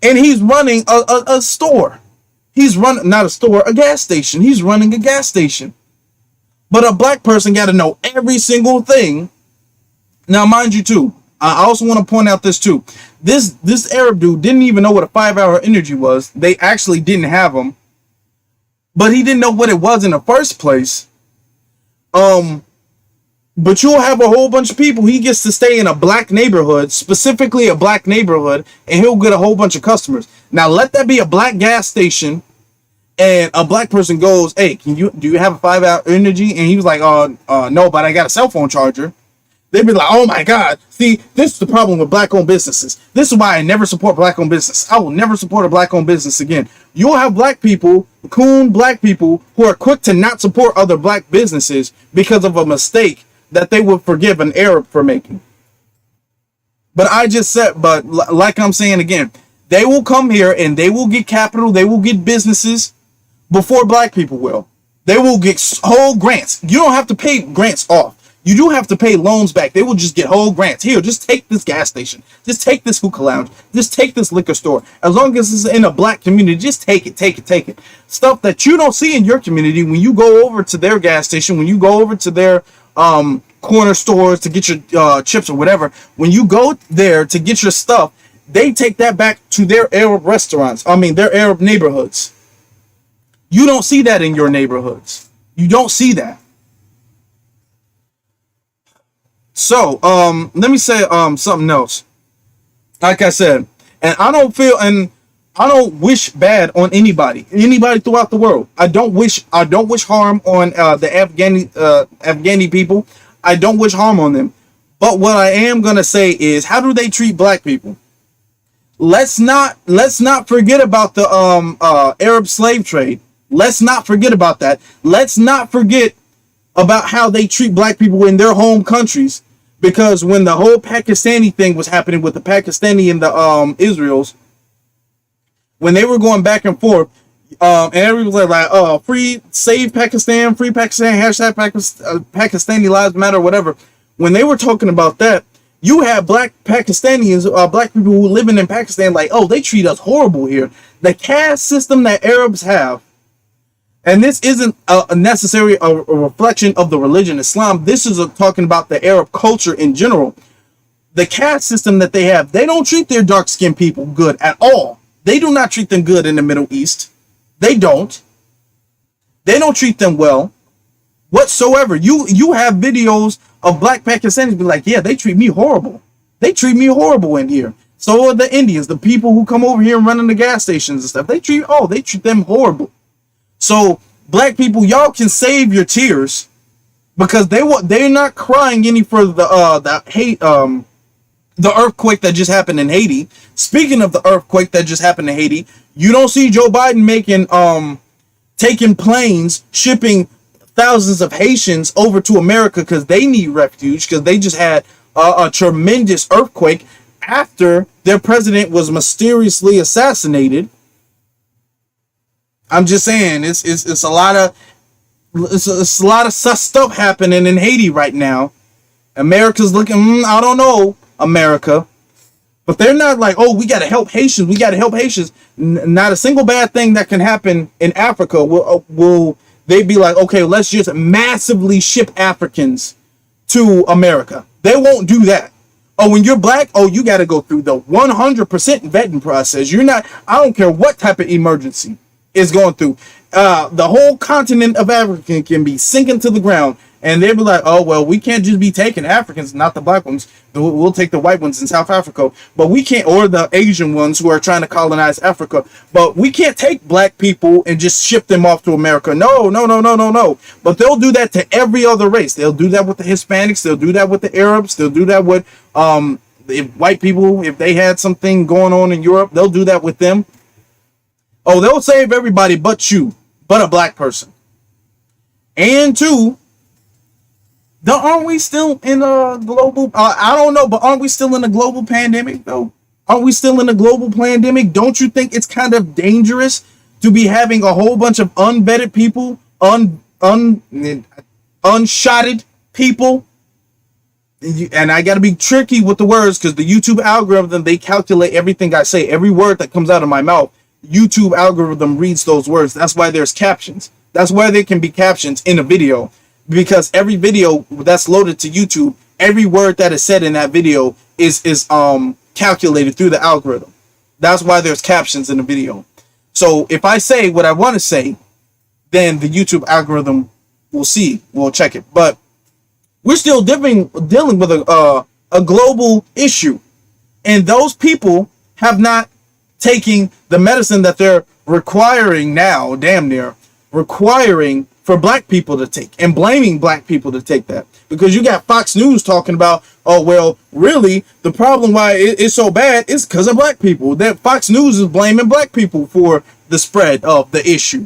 And he's running a store. He's running, not a store, a gas station. He's running a gas station. But a black person got to know every single thing. Now, mind you, too, I also want to point out this, too. This Arab dude didn't even know what a 5-hour energy was. They actually didn't have them. But he didn't know what it was in the first place. But you'll have a whole bunch of people. He gets to stay in a black neighborhood, specifically a black neighborhood, and he'll get a whole bunch of customers. Now, let that be a black gas station. And a black person goes, hey, do you have a 5-hour energy? And he was like, no, but I got a cell phone charger. They'd be like, oh my God, see, this is the problem with black-owned businesses. This is why I never support black-owned business. I will never support a black-owned business again. You'll have black people, coon black people, who are quick to not support other black businesses because of a mistake that they would forgive an Arab for making. But like I'm saying again, they will come here and they will get capital, they will get businesses before black people will. They will get whole grants. You don't have to pay grants off. You do have to pay loans back. They will just get whole grants. Here, just take this gas station. Just take this hookah lounge. Just take this liquor store. As long as it's in a black community, just take it. Stuff that you don't see in your community when you go over to their gas station, when you go over to their corner stores to get your chips or whatever. When you go there to get your stuff, they take that back to their Arab restaurants. Their Arab neighborhoods. You don't see that in your neighborhoods. You don't see that. So, let me say something else. Like I said, and I don't wish bad on anybody throughout the world. I don't wish harm on the Afghani people. I don't wish harm on them. But what I am gonna say is, how do they treat black people? Let's not forget about the Arab slave trade. Let's not forget about that. Let's not forget about how they treat black people in their home countries. Because when the whole Pakistani thing was happening with the Pakistani and the Israels, when they were going back and forth, and everyone was like, free, save Pakistan, free Pakistan, hashtag Pakistani lives matter, whatever. When they were talking about that, you have black Pakistanis, black people who living in Pakistan, like, oh, they treat us horrible here. The caste system that Arabs have, and this isn't necessarily a reflection of the religion Islam. This is talking about the Arab culture in general. The caste system that they have, they don't treat their dark-skinned people good at all. They do not treat them good in the Middle East. They don't. They don't treat them well whatsoever. You have videos of black Pakistanis be like, yeah, they treat me horrible. They treat me horrible in here. So are the Indians, the people who come over here and run in the gas stations and stuff. They treat them horrible. So black people, y'all can save your tears because they're not crying any for the earthquake that just happened in Haiti. Speaking of the earthquake that just happened in Haiti, you don't see Joe Biden taking planes, shipping thousands of Haitians over to America because they need refuge because they just had a tremendous earthquake after their president was mysteriously assassinated. I'm just saying, it's a lot of sus stuff happening in Haiti right now. America's looking, I don't know, America, but they're not like, oh, we gotta help Haitians. We gotta help Haitians. Not a single bad thing that can happen in Africa will they be like, okay, let's just massively ship Africans to America. They won't do that. Oh, when you're black, oh, you gotta go through the 100% vetting process. I don't care what type of emergency is going through. The whole continent of Africa can be sinking to the ground, and they'll be like, oh, well, we can't just be taking Africans, not the black ones. We'll take the white ones in South Africa, but we can't, or the Asian ones who are trying to colonize Africa, but we can't take black people and just ship them off to America. No. But they'll do that to every other race. They'll do that with the Hispanics. They'll do that with the Arabs. They'll do that with if white people, if they had something going on in Europe, they'll do that with them. Oh, they'll save everybody but a black person. And two, aren't we still in a global, I don't know, but aren't we still in a global pandemic though? Aren't we still in a global pandemic? Don't you think it's kind of dangerous to be having a whole bunch of unvetted people, unshotted people? And I got to be tricky with the words because the YouTube algorithm, they calculate everything I say, every word that comes out of my mouth. YouTube algorithm reads those words. That's why there's captions. That's why there can be captions in a video, because every video that's loaded to YouTube, every word that is said in that video is calculated through the algorithm. That's why there's captions in the video. So if I say what I want to say, then the YouTube algorithm will check it. But we're still dealing with a global issue, and those people have not taking the medicine that they're requiring now, damn near requiring for black people to take and blaming black people to take that, because you got Fox News talking about, oh well, really the problem why it's so bad is because of black people. That Fox News is blaming black people for the spread of the issue,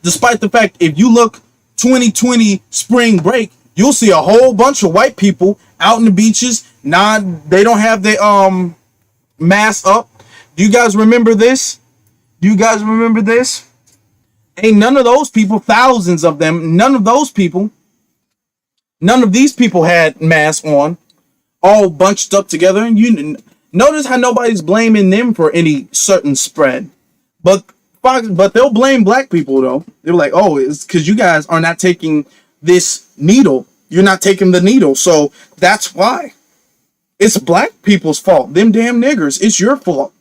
despite the fact if you look 2020 spring break, you'll see a whole bunch of white people out in the beaches. They don't have their mask up. Do you guys remember this? Ain't none of those people, thousands of them, none of these people had masks on, all bunched up together. And you notice how nobody's blaming them for any certain spread. But they'll blame black people, though. They're like, oh, it's because you guys are not taking this needle. You're not taking the needle. So that's why. It's black people's fault. Them damn niggers. It's your fault.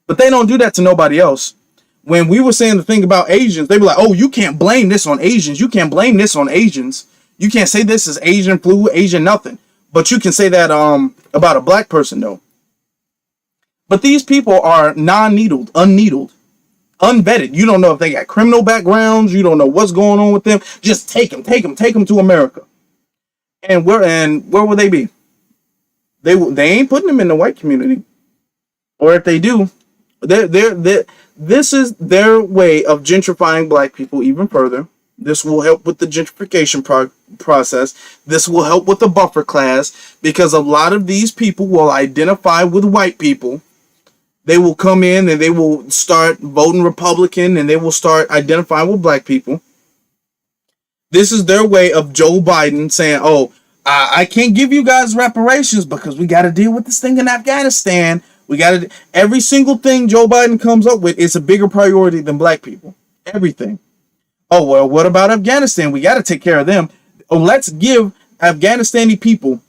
But they don't do that to nobody else. When we were saying the thing about Asians, they were like, oh, you can't blame this on Asians. You can't blame this on Asians. You can't say this is Asian flu, Asian nothing. But you can say that about a black person, though. But these people are non-needled, unneedled, unvetted. You don't know if they got criminal backgrounds. You don't know what's going on with them. Just take them to America. And where will they be? They ain't putting them in the white community. Or if they do, this is their way of gentrifying black people even further. This will help with the gentrification process. This will help with the buffer class, because a lot of these people will identify with white people. They will come in and they will start voting Republican, and they will start identifying with black people. This is their way of Joe Biden saying, oh, I can't give you guys reparations because we got to deal with this thing in Afghanistan. Every single thing Joe Biden comes up with is a bigger priority than black people. Everything. Oh, well, what about Afghanistan? We got to take care of them. Oh, let's give Afghanistani people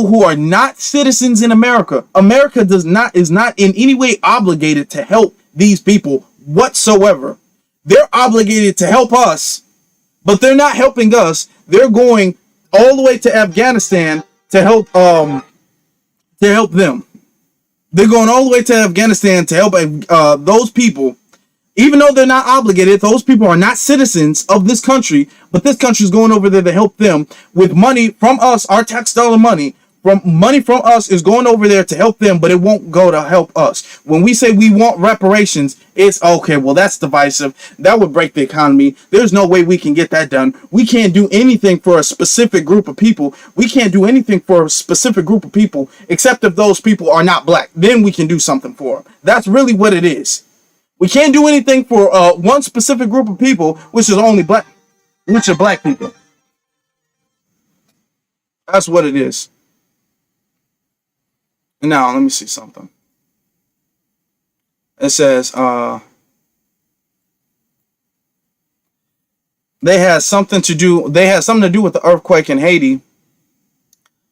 who are not citizens in America. America is not in any way obligated to help these people whatsoever. They're obligated to help us, but they're not helping us. They're going all the way to Afghanistan to help them. They're going all the way to Afghanistan to help those people. Even though they're not obligated, those people are not citizens of this country, but this country is going over there to help them with money from us. Our tax dollar money from us is going over there to help them, but it won't go to help us. When we say we want reparations, it's okay, well, that's divisive. That would break the economy. There's no way we can get that done. We can't do anything for a specific group of people. We can't do anything for a specific group of people except if those people are not black. Then we can do something for them. That's really what it is. We can't do anything for one specific group of people, which is only black, which are black people. That's what it is. Now, let me see something. It says, they had something to do with the earthquake in Haiti.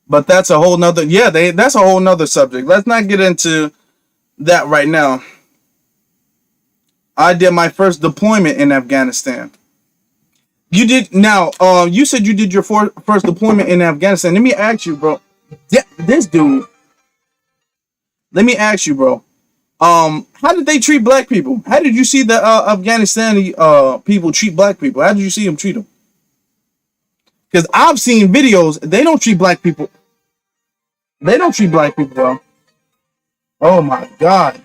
But that's a whole nother, that's a whole nother subject. Let's not get into that right now. I did my first deployment in Afghanistan. You did, now, you said you did your first deployment in Afghanistan. Let me ask you, bro. This dude. Let me ask you, bro. How did they treat black people? How did you see the Afghanistani people treat black people? How did you see them treat them? Because I've seen videos. They don't treat black people. They don't treat black people well. Oh my God.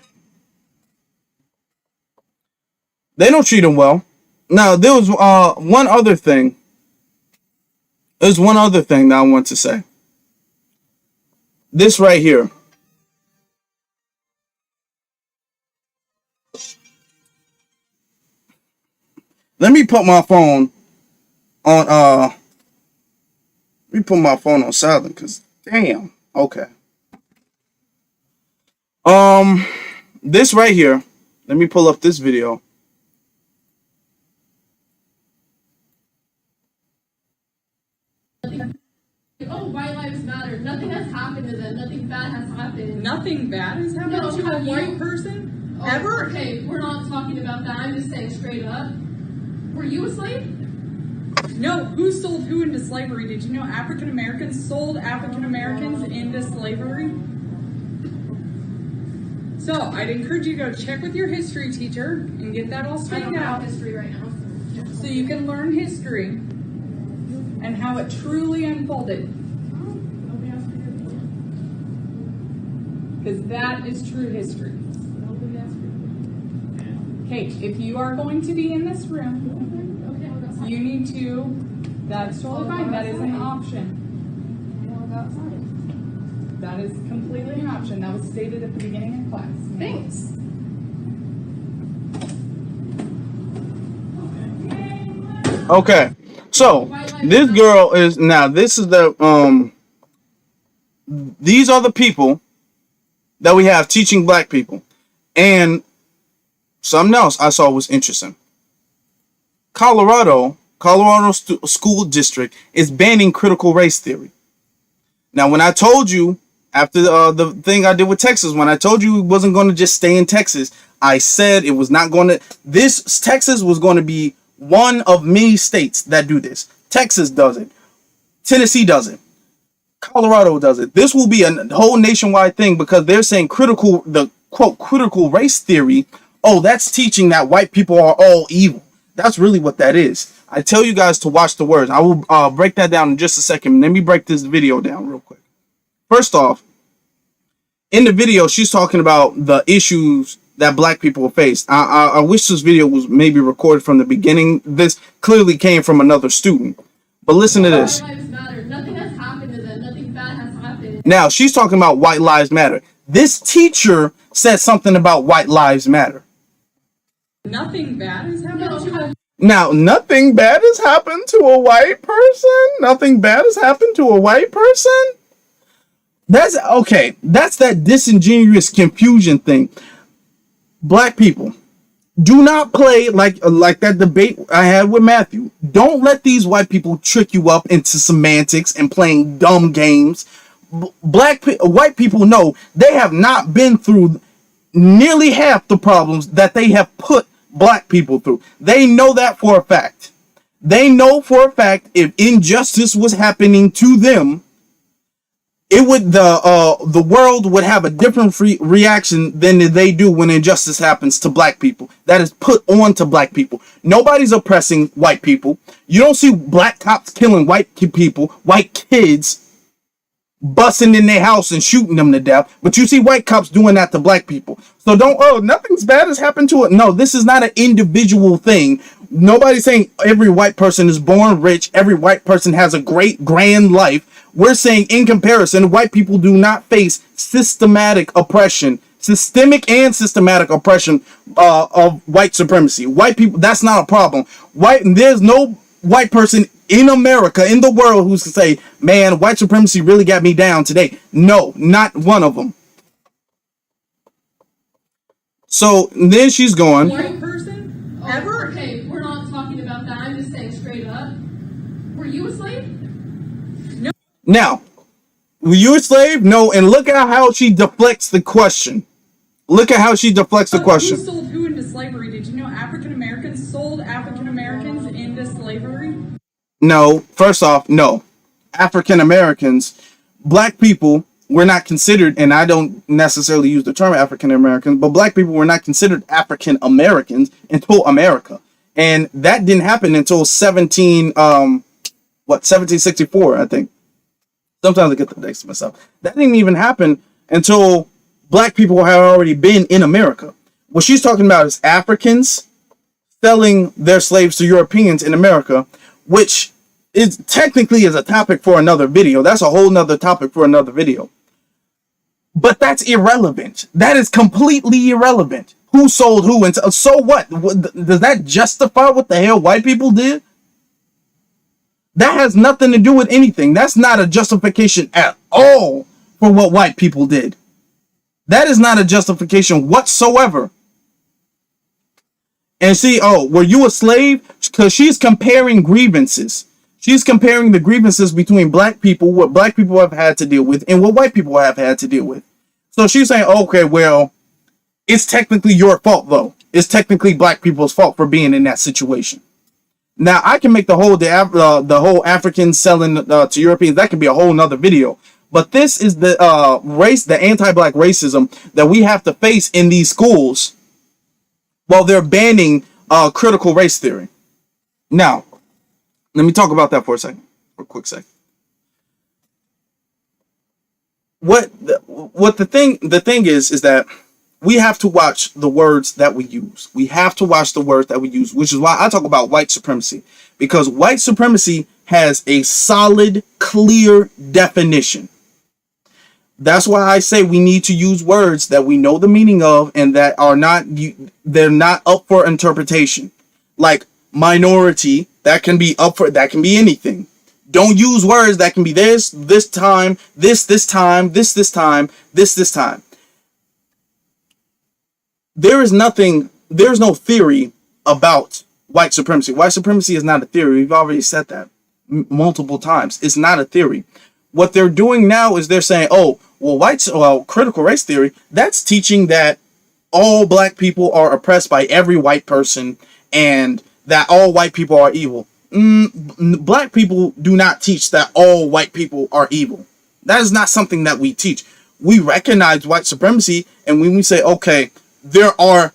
They don't treat them well. Now, there was one other thing. There's one other thing that I want to say. This right here. Let me put my phone on let me put my phone on silent, because damn. Okay. This right here. Let me pull up this video. Oh, white lives matter. Nothing has happened to them. Nothing bad has happened. Nothing bad has happened No, to a have white you- person? Oh, Ever? Okay, we're not talking about that. I'm just saying straight up. Were you a slave? No, who sold who into slavery? Did you know African Americans sold African Americans into slavery? So I'd encourage you to go check with your history teacher and get that all I don't straightened have out history right now. so you can learn history and how it truly unfolded. Nobody asked for your opinion. Because that is true history. Nobody asked for your opinion. Kate, if you are going to be in this room, Okay, I'll go outside. you need to, that's totally fine, that is an option. I'll go outside. That is completely an option. That was stated at the beginning of class. Thanks. Okay, so this girl is now. This is the These are the people that we have teaching black people, and something else I saw was interesting. Colorado school district is banning critical race theory. Now, when I told you after the thing I did with Texas, when I told you it wasn't going to just stay in Texas, I said it was not going to. This Texas was going to be one of many states that do this. Texas does it. Tennessee does it. Colorado does it. This will be a whole nationwide thing because they're saying the quote critical race theory. Oh, that's teaching that white people are all evil. That's really what that is. I tell you guys to watch the words. I will break that down in just a second. Let me break this video down real quick. First off, in the video, she's talking about the issues that black people face. I wish this video was maybe recorded from the beginning. This clearly came from another student. But listen to this. White lives matter. Nothing has happened to them. Nothing bad has happened. Now, she's talking about white lives matter. This teacher said something about white lives matter. Nothing bad has happened No, to you. Now, nothing bad has happened to a white person? Nothing bad has happened to a white person? That's okay. That's that disingenuous confusion thing. Black people, do not play like that debate I had with Matthew. Don't let these white people trick you up into semantics and playing dumb games. White people know they have not been through nearly half the problems that they have put black people through. They know that for a fact. They know for a fact if injustice was happening to them, it would the world would have a different reaction than they do when injustice happens to black people. That is put on to black people. Nobody's oppressing white people. You don't see black cops killing white people, white kids, busting in their house and shooting them to death, but you see white cops doing that to black people. So nothing's bad has happened to it. No, this is not an individual thing. Nobody's saying every white person is born rich, every white person has a great grand life. We're saying in comparison, white people do not face systematic oppression, systemic and systematic oppression of white supremacy. White people, that's not a problem. There's no white person in America, in the world, who's to say, man, white supremacy really got me down today. No, not one of them. So then she's going. White person? Oh, Ever? Okay, we're not talking about that. I'm just saying straight up. Were you a slave? Now, were you a slave? No, and look at how she deflects the question. Look at how she deflects the question. Who sold who into slavery? Did you know African Americans sold African Americans into slavery? No, first off, no. African Americans, black people were not considered, and I don't necessarily use the term African Americans, but black people were not considered African Americans until America. And that didn't happen until 1764, I think. Sometimes I get the dates myself. That didn't even happen until black people had already been in America. What she's talking about is Africans selling their slaves to Europeans in America, which is technically is a topic for another video. That's a whole nother topic for another video. But that's irrelevant. That is completely irrelevant. Who sold who, and so what? Does that justify what the hell white people did? That has nothing to do with anything. That's not a justification at all for what white people did. That is not a justification whatsoever. And see, were you a slave? Because she's comparing grievances. She's comparing the grievances between black people, what black people have had to deal with, and what white people have had to deal with. So she's saying, okay, well, it's technically your fault, though. It's technically black people's fault for being in that situation. Now, I can make the whole African selling to Europeans. That could be a whole nother video. But this is the the anti-black racism that we have to face in these schools while they're banning critical race theory. Now, let me talk about that for a quick second. The thing is that we have to watch the words that we use. We have to watch the words that we use, which is why I talk about white supremacy, because white supremacy has a solid, clear definition. That's why I say we need to use words that we know the meaning of and that are they're not up for interpretation. Like minority, that can be anything. Don't use words that can be this time, this time, this time, this time. There's no theory about white supremacy. White supremacy is not a theory. We've already said that multiple times. It's not a theory. What they're doing now is they're saying, oh, well, critical race theory, that's teaching that all black people are oppressed by every white person and that all white people are evil. Black people do not teach that all white people are evil. That is not something that we teach. We recognize white supremacy, and when we say, okay, there are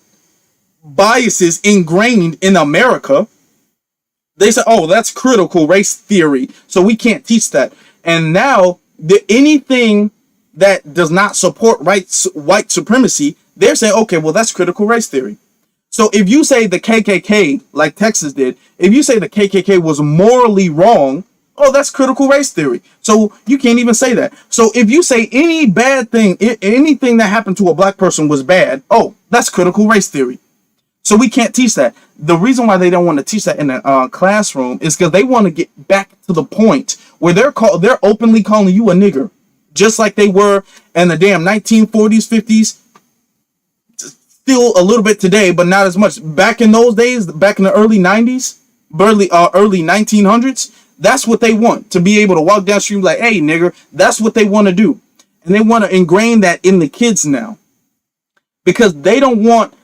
biases ingrained in America, they say, oh, that's critical race theory, so we can't teach that. And now, anything that does not support white supremacy, they're saying, okay, well, that's critical race theory. So if you say the KKK, like Texas did, if you say the KKK was morally wrong, oh, that's critical race theory. So you can't even say that. So if you say any bad thing, anything that happened to a black person was bad, oh, that's critical race theory. So we can't teach that. The reason why they don't want to teach that in a classroom is because they want to get back to the point where they're openly calling you a nigger, just like they were in the damn 1940s, 50s. Still a little bit today, but not as much. Back in those days, back in the early 90s, early 1900s, that's what they want, to be able to walk down the street like, hey, nigger. That's what they want to do. And they want to ingrain that in the kids now. Because they don't want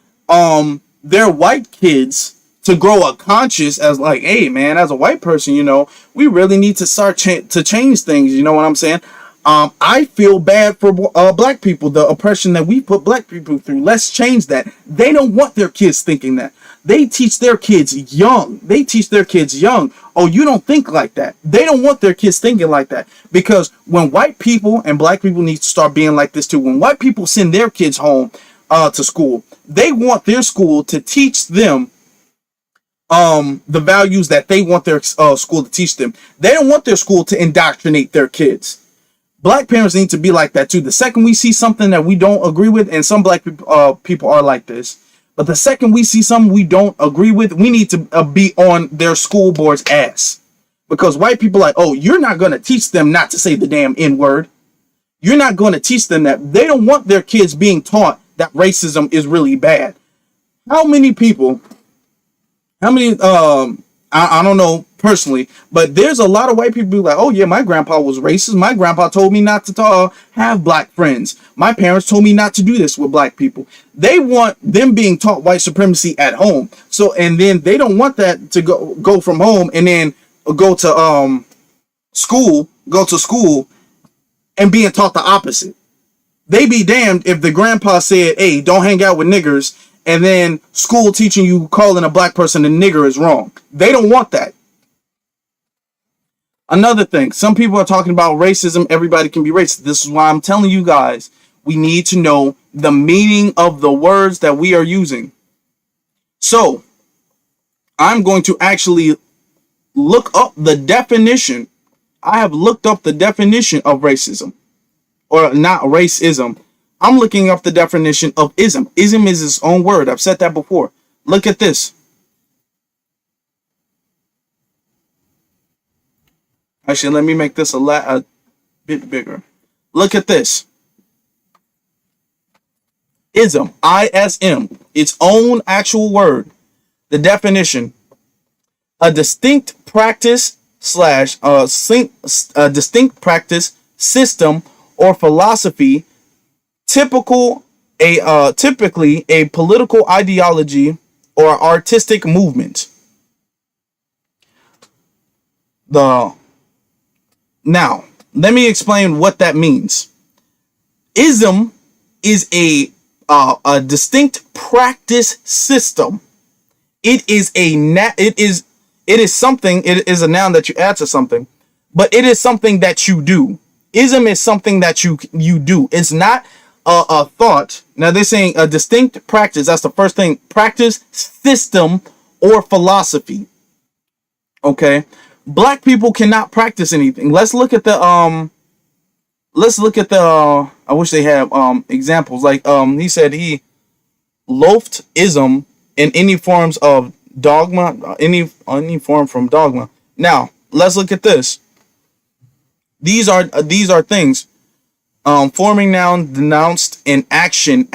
their white kids to grow up conscious as like, hey, man, as a white person, we really need to start to change things. You know what I'm saying? I feel bad for black people, the oppression that we put black people through. Let's change that. They don't want their kids thinking that. They teach their kids young. Oh, you don't think like that. They don't want their kids thinking like that. Because when white people and black people need to start being like this too, when white people send their kids home to school, they want their school to teach them the values that they want their school to teach them. They don't want their school to indoctrinate their kids. Black parents need to be like that too. The second we see something that we don't agree with, and some black people are like this, but the second we see something we don't agree with, we need to be on their school board's ass. Because white people are like, oh, you're not going to teach them not to say the damn N-word. You're not going to teach them that. They don't want their kids being taught that racism is really bad. How many I don't know personally, but there's a lot of white people who are like, oh yeah, my grandpa was racist. My grandpa told me not to have black friends. My parents told me not to do this with black people. They want them being taught white supremacy at home. So, and then they don't want that to go from home and then go to school and being taught the opposite. They be damned if the grandpa said, hey, don't hang out with niggers, and then school teaching you calling a black person a nigger is wrong. They don't want that. Another thing, some people are talking about racism. Everybody can be racist. This is why I'm telling you guys, we need to know the meaning of the words that we are using. So, I'm going to actually look up the definition. I have looked up the definition of racism. Or not racism. I'm looking up the definition of ism. Ism is its own word. I've said that before. Look at this. Actually, let me make this a bit bigger. Look at this. Ism. ISM. Its own actual word. The definition. A distinct practice distinct practice, system, or philosophy, typically a political ideology or artistic movement. Now, Let me explain what that means. Ism is a distinct practice system. It is something. It is a noun that you add to something, but it is something that you do. Ism is something that you do. It's not a thought. Now they're saying a distinct practice. That's the first thing. Practice, system, or philosophy. Okay, black people cannot practice anything. Let's look at the I wish they had examples. Like he said he loathed ism in any forms of dogma, any form from dogma. Now let's look at this. These are things. Forming noun denounced in action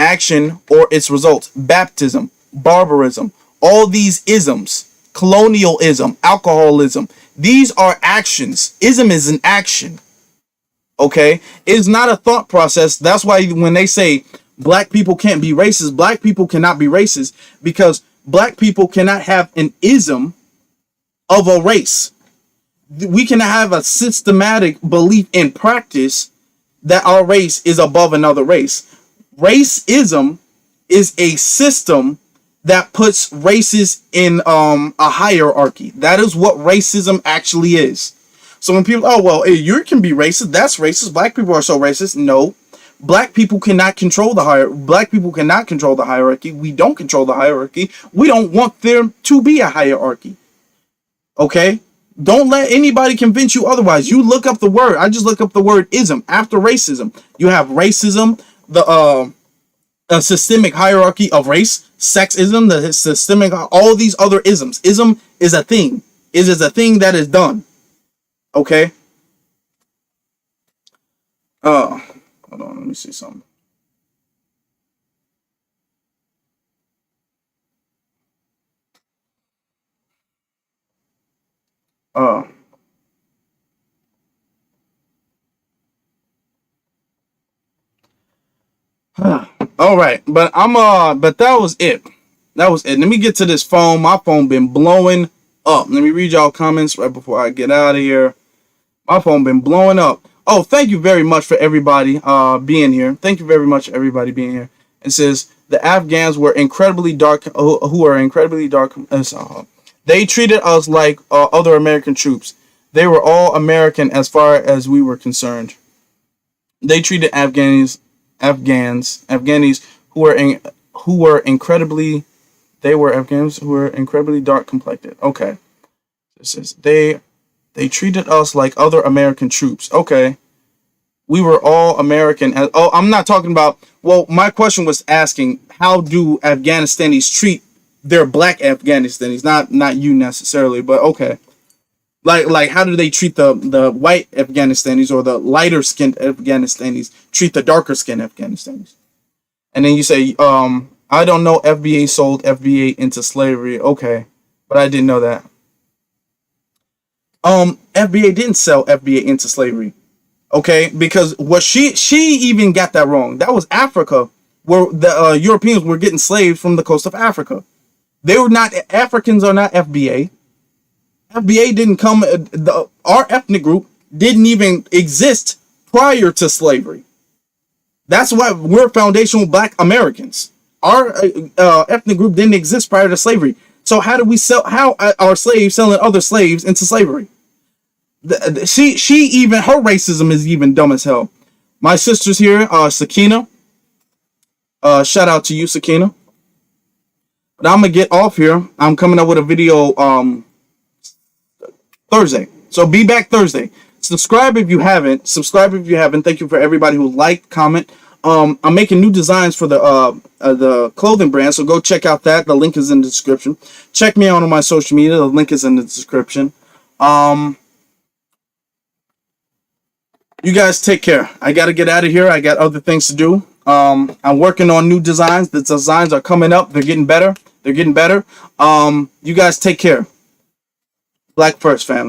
or its results. Baptism, barbarism, all these isms, colonialism, alcoholism. These are actions. Ism is an action. Okay, it's not a thought process. That's why when they say black people can't be racist, black people cannot be racist because black people cannot have an ism of a race. We cannot have a systematic belief in practice that our race is above another race. Racism is a system that puts races in a hierarchy. That is what racism actually is. So when people, oh well, hey, you can be racist. That's racist. Black people are so racist. No, black people cannot control the Black people cannot control the hierarchy. We don't control the hierarchy. We don't want there to be a hierarchy. Okay. Don't let anybody convince you otherwise. You look up the word. I just look up the word ism after racism. You have racism, the a systemic hierarchy of race, sexism, the systemic, all these other isms. Ism is a thing. It is a thing that is done. Okay. Hold on. Let me see something. All right, but but that was it. That was it. Let me get to this phone. My phone been blowing up. Let me read y'all comments right before I get out of here. My phone been blowing up. Oh, thank you very much for everybody being here. Thank you very much everybody being here. It says the Afghans were incredibly dark, who are incredibly dark. They treated us like other American troops. They were all American as far as we were concerned. They treated Afghanis who were incredibly dark complected. Okay. It says they treated us like other American troops. Okay. We were all American. Oh, I'm not talking about, well, my question was asking, how do Afghanistanis treat their black Afghanistanis? Not you necessarily, but okay. Like how do they treat the white Afghanistanis or the lighter skinned Afghanistanis treat the darker skinned Afghanistanis? And then you say, I don't know, FBA sold FBA into slavery. Okay, but I didn't know that. FBA didn't sell FBA into slavery. Okay, because what she even got that wrong. That was Africa, where the Europeans were getting slaves from the coast of Africa. They were not, Africans are not FBA. FBA didn't come, our ethnic group didn't even exist prior to slavery. That's why we're foundational black Americans. Our ethnic group didn't exist prior to slavery. So how do we how are slaves selling other slaves into slavery? She even, her racism is even dumb as hell. My sister's here, Sakina. Shout out to you, Sakina. But I'm gonna get off here. I'm coming up with a video Thursday. So be back Thursday. Subscribe if you haven't. Thank you for everybody who liked, comment. I'm making new designs for the clothing brand, so go check out that. The link is in the description. Check me out on my social media. The link is in the description. You guys take care. I got to get out of here. I got other things to do. I'm working on new designs. The designs are coming up. They're getting better. You guys take care. Black First, family.